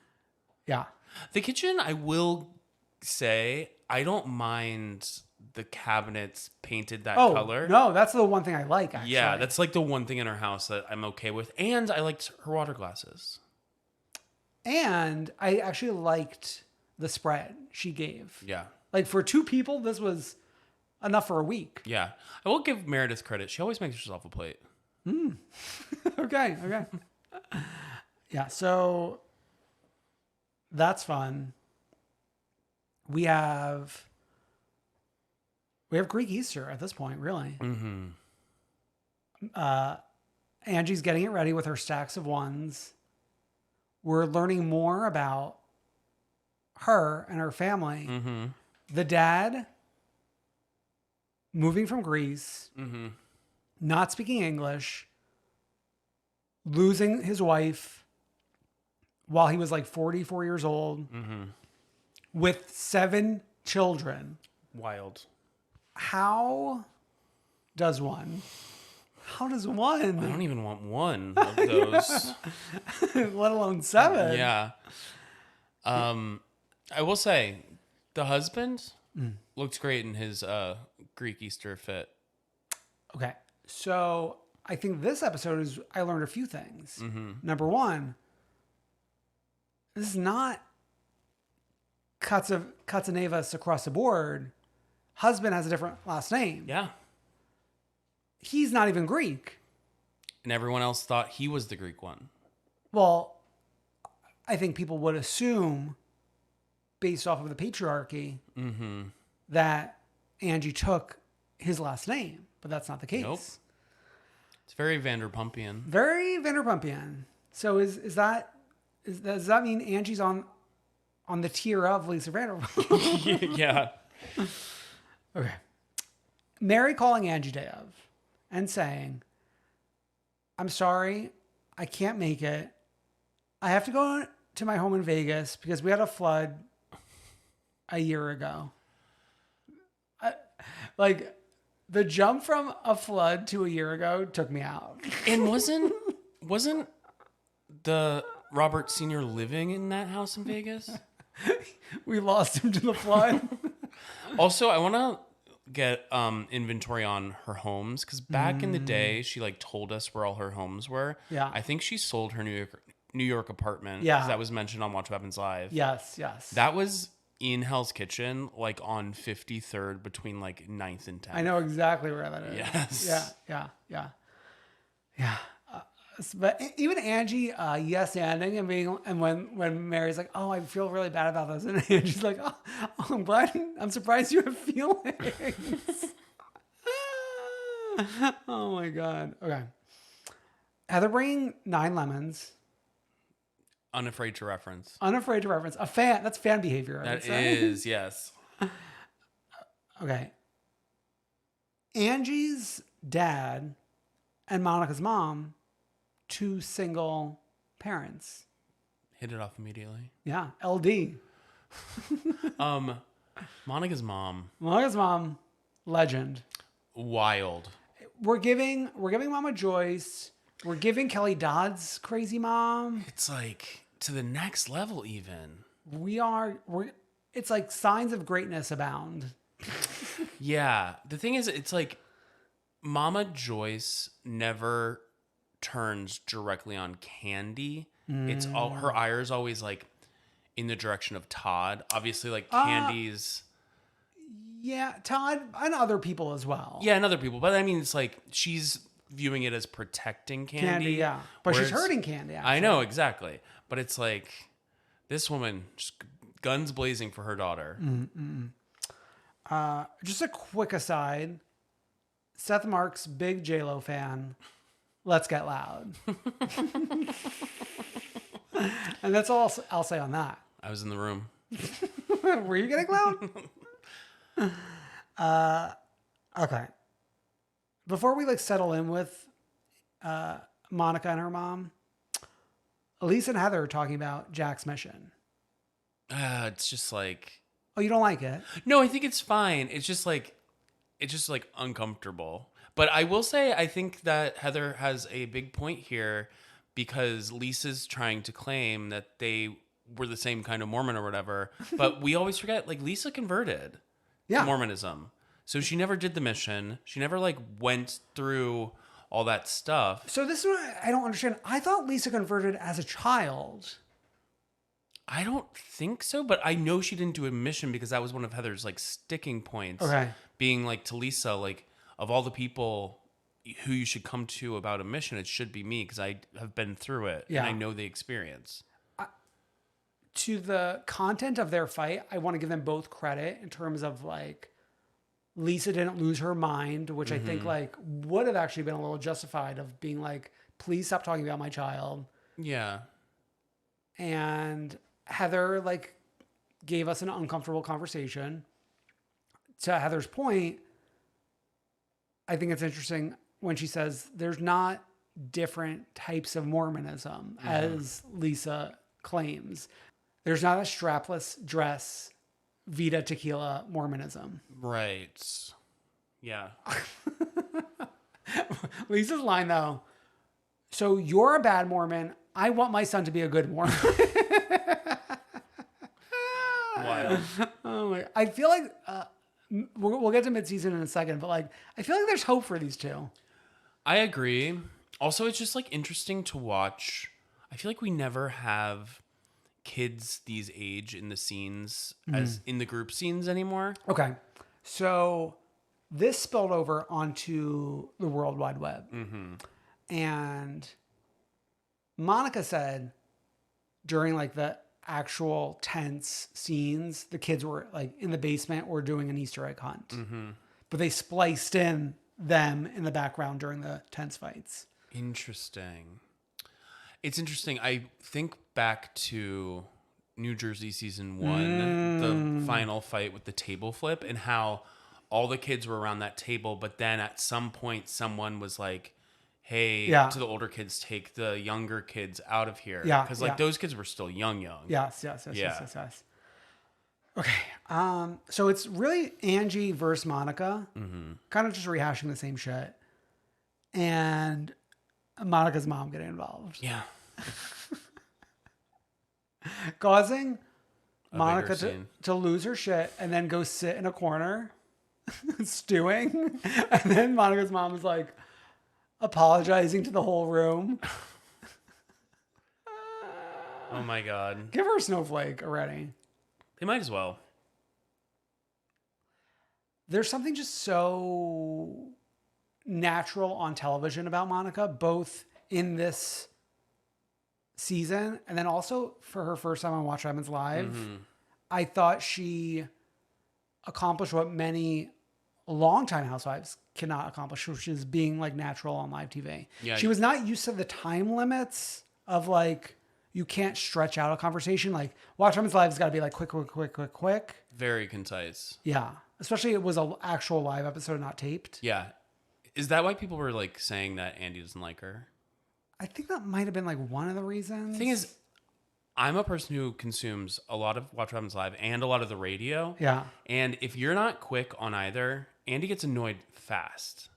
Yeah. The kitchen, I will say, I don't mind the cabinets painted that color. No, that's the one thing I like, actually. Yeah, that's like the one thing in her house that I'm okay with. And I liked her water glasses. And I actually liked the spread she gave. Yeah. Like, for 2 people, this was enough for a week. Yeah. I will give Meredith credit. She always makes herself a plate. Okay. Yeah, so that's fun. We have Greek Easter at this point, really. Mm-hmm. Angie's getting it ready with her stacks of ones. We're learning more about her and her family. Mm-hmm. The dad moving from Greece, not speaking English, losing his wife while he was like 44 years old with 7 children. Wild. How does one? I don't even want one of those. Let alone 7. Yeah. I will say, the husband looks great in his Greek Easter fit. Okay. So I think this episode I learned a few things. Number one, this is not Katsanevas across the board. Husband has a different last name. Yeah. He's not even Greek. And everyone else thought he was the Greek one. Well, I think people would assume, based off of the patriarchy, that Angie took his last name, but that's not the case. Nope. It's very Vanderpumpian. Very Vanderpumpian. So does that mean Angie's on the tier of Lisa Vanderpump? Yeah. Okay. Mary calling Angie day of and saying, I'm sorry, I can't make it. I have to go to my home in Vegas because we had a flood a year ago. The jump from a flood to a year ago took me out. And wasn't the Robert Sr. living in that house in Vegas? We lost him to the flood. Also, I want to get inventory on her homes because back in the day, she like told us where all her homes were. Yeah. I think she sold her New York apartment. Yeah. 'Cause that was mentioned on Watch What Happens Live. Yes. That was in Hell's Kitchen, like on 53rd between like 9th and 10th. I know exactly where that is. Yes. Yeah. But even Angie, yes, anding and when Mary's like, oh, I feel really bad about this, and Angie's like, oh, I'm surprised you have feelings. Oh my god. Okay. Heather bringing 9 lemons. Unafraid to reference. A fan. That's fan behavior. That is, yes. Okay. Angie's dad and Monica's mom, 2 single parents. Hit it off immediately. Yeah. LD. Monica's mom. Legend. Wild. We're giving Mama Joyce. We're giving Kelly Dodd's crazy mom. It's like to the next level even. It's like signs of greatness abound. Yeah. The thing is, it's like Mama Joyce never turns directly on Candy. It's all her ire is always like in the direction of Todd. Obviously, like Candy's. Yeah, Todd and other people as well. Yeah, and other people. But I mean, it's like she's viewing it as protecting Candy. Yeah. But she's hurting Candy, actually. I know, exactly. But it's like this woman, just guns blazing for her daughter. Just a quick aside. Seth Marks, big J-Lo fan. Let's get loud. And that's all I'll say on that. I was in the room. Were you getting loud? Okay. Before we settle in with Monica and her mom, Elise and Heather are talking about Jack's mission. It's just like, oh, you don't like it? No, I think it's fine. It's just like uncomfortable. But I will say, I think that Heather has a big point here because Lisa's trying to claim that they were the same kind of Mormon or whatever. But we always forget, Lisa converted to Mormonism. So she never did the mission. She never went through all that stuff. So this is what I don't understand. I thought Lisa converted as a child. I don't think so, but I know she didn't do a mission because that was one of Heather's sticking points. Okay. Being to Lisa, of all the people who you should come to about a mission, it should be me because I have been through it and I know the experience. To the content of their fight, I want to give them both credit in terms of Lisa didn't lose her mind, which I think would have actually been a little justified of being please stop talking about my child. Yeah. And Heather gave us an uncomfortable conversation. To Heather's point, I think it's interesting when she says there's not different types of Mormonism, as Lisa claims. There's not a strapless dress, Vita Tequila Mormonism. Right. Yeah. Lisa's line, though. So you're a bad Mormon. I want my son to be a good Mormon. Wild. Oh my! I feel like we'll get to mid-season in a second, but like I feel like there's hope for these two. I agree. Also, it's just like interesting to watch. I feel like we never have kids these age in the scenes as in the group scenes anymore. Okay, so this spilled over onto the World Wide Web, and Monica said during like the actual tense scenes, the kids were like in the basement or doing an Easter egg hunt, but they spliced in them in the background during the tense fights. Interesting. It's interesting. I think back to New Jersey season 1, the final fight with the table flip, and how all the kids were around that table, but then at some point someone was like, hey, to the older kids, take the younger kids out of here. Yeah. Because like those kids were still young. Yes. Okay. So it's really Angie versus Monica, kind of just rehashing the same shit. And Monica's mom getting involved. Yeah. Causing Monica to lose her shit and then go sit in a corner stewing. And then Monica's mom is like apologizing to the whole room. Oh my God. Give her a snowflake already. They might as well. There's something just so natural on television about Monica, both in this season and then also for her first time on Watch What Happens Live. I thought she accomplished what many longtime housewives cannot accomplish, which is being like natural on live TV. Yeah, she was not used to the time limits of like, you can't stretch out a conversation. Like Watch What Happens Live has got to be like quick. Very concise. Yeah. Especially it was an actual live episode, not taped. Yeah. Is that why people were like saying that Andy doesn't like her? I think that might have been like one of the reasons. The thing is, I'm a person who consumes a lot of Watch What Happens Live and a lot of the radio. Yeah. And if you're not quick on either, Andy gets annoyed fast.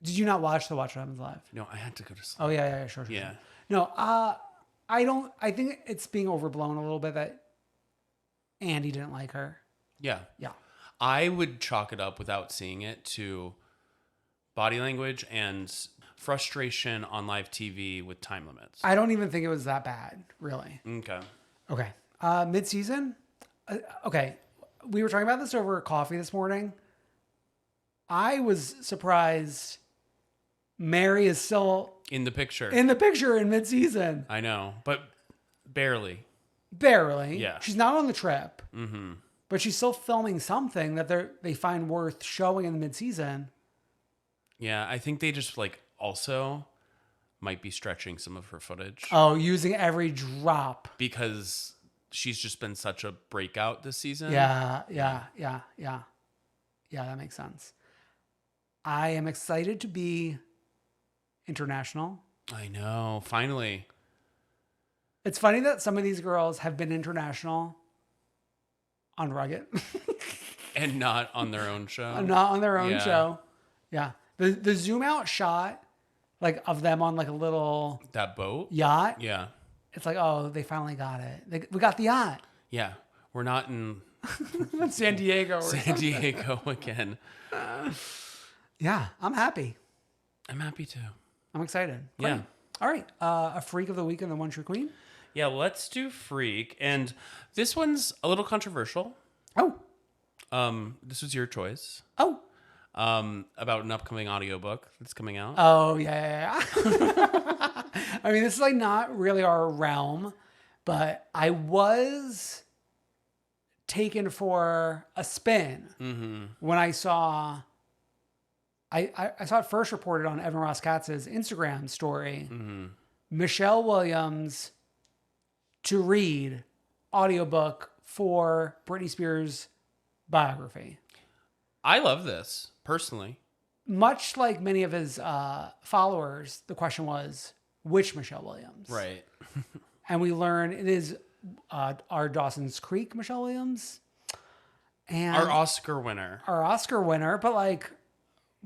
Did you not watch the Watch What Happens Live? No, I had to go to sleep. Oh, yeah, sure. Yeah. No, I think it's being overblown a little bit that Andy didn't like her. Yeah. Yeah. I would chalk it up without seeing it to body language and frustration on live TV with time limits. I don't even think it was that bad, really. Okay. Mid-season? Okay. We were talking about this over coffee this morning. I was surprised Mary is still in the picture in mid-season. I know, but barely. Yeah. She's not on the trip. But she's still filming something that they find worth showing in the mid-season. Yeah, I think they just like also might be stretching some of her footage. Oh, using every drop. Because she's just been such a breakout this season. Yeah, that makes sense. I am excited to be international. I know, finally. It's funny that some of these girls have been international on Rugged. And not on their own show. Not on their own show. Yeah. The zoom out shot, like of them on like a little... That boat? Yacht. Yeah. It's like, oh, they finally got it. We got the yacht. Yeah. We're not in... San Diego. San Diego again. Yeah. I'm happy. I'm happy too. I'm excited. Great. Yeah. All right. A freak of the week and the one true queen. Yeah, let's do freak. And this one's a little controversial. Oh. This was your choice. Oh. About an upcoming audiobook that's coming out. Oh, yeah. I mean, this is like not really our realm, but I was taken for a spin when I saw... I saw it first reported on Evan Ross Katz's Instagram story. Michelle Williams to read audiobook for Britney Spears' biography. I love this, personally. much like many of his followers, the question was, which Michelle Williams? Right. And we learn it is our Dawson's Creek Michelle Williams. And Our Oscar winner. But like,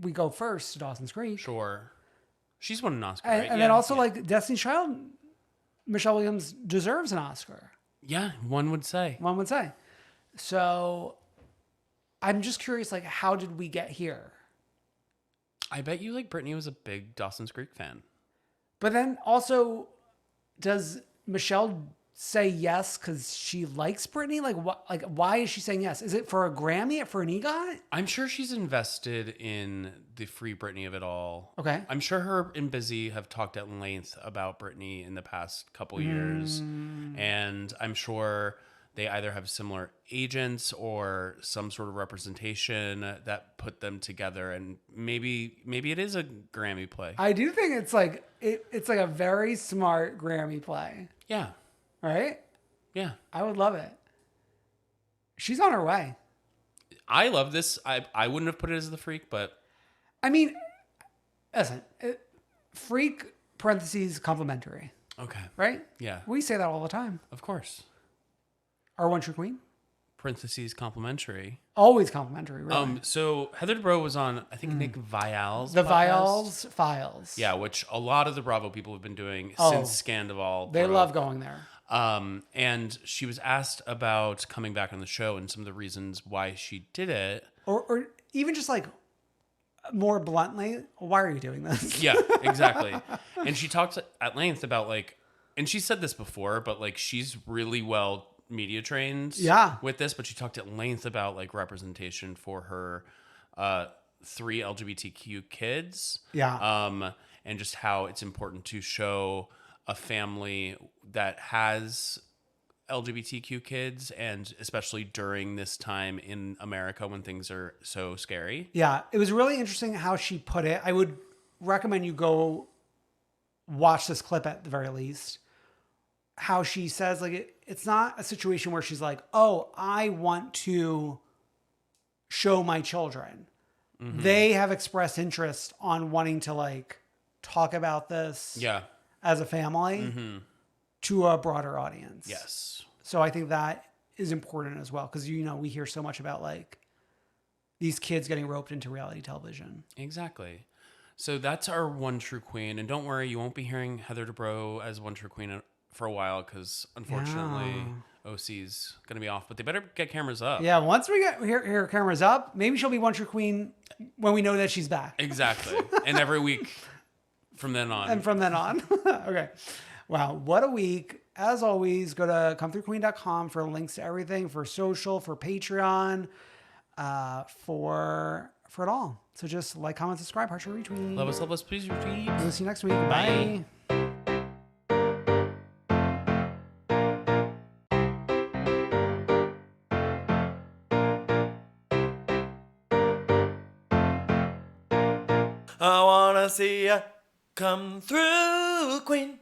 we go first to Dawson's Creek. Sure. She's won an Oscar, And, right? and then also like Destiny's Child, Michelle Williams deserves an Oscar. Yeah, one would say. One would say. So I'm just curious, like, how did we get here? I bet you like Brittany was a big Dawson's Creek fan. But then also, does Michelle say yes because she likes Brittany? Like, what? Like, why is she saying yes? Is it for a Grammy? For an EGOT? I'm sure she's invested in the Free Britney of it all. Okay. I'm sure her and Busy have talked at length about Britney in the past couple years. And I'm sure they either have similar agents or some sort of representation that put them together. And maybe it is a Grammy play. I do think it's like it's like a very smart Grammy play. Yeah. Right? Yeah. I would love it. She's on her way. I love this. I wouldn't have put it as the Freak, but I mean, listen, freak parentheses complimentary, okay. right? Yeah. We say that all the time. Of course. Our one true queen, Parentheses complimentary. always complimentary. Really. So Heather Dubrow was on, I think, Nick Vial's The podcast. Files. Yeah, which a lot of the Bravo people have been doing since Scandival. They love going there. And she was asked about coming back on the show and some of the reasons why she did it. Or even just like more bluntly, why are you doing this? Yeah, exactly. And she talks at length about like, and she said this before, but like she's really well media trained with this, but she talked at length about like representation for her 3 LGBTQ kids. Yeah. And just how it's important to show a family that has LGBTQ kids, and especially during this time in America when things are so scary. Yeah. It was really interesting how she put it. I would recommend you go watch this clip at the very least. How she says, like, it's not a situation where she's like, oh, I want to show my children. Mm-hmm. They have expressed interest on wanting to like talk about this as a family to a broader audience. Yes. So I think that is important as well. Cause we hear so much about like these kids getting roped into reality television. Exactly. So that's our one true queen. And don't worry, you won't be hearing Heather Dubrow as one true queen for a while, because unfortunately OC's gonna be off, but they better get cameras up. Yeah, once we get her cameras up, maybe she'll be one true queen when we know that she's back. Exactly. And every week from then on. Okay. Wow, what a week. As always, go to comethroughqueen.com for links to everything, for social, for Patreon, for it all. So just like, comment, subscribe, heart, share, retweet. Love us, please retweet. We'll see you next week. Bye. I wanna see ya come through, queen.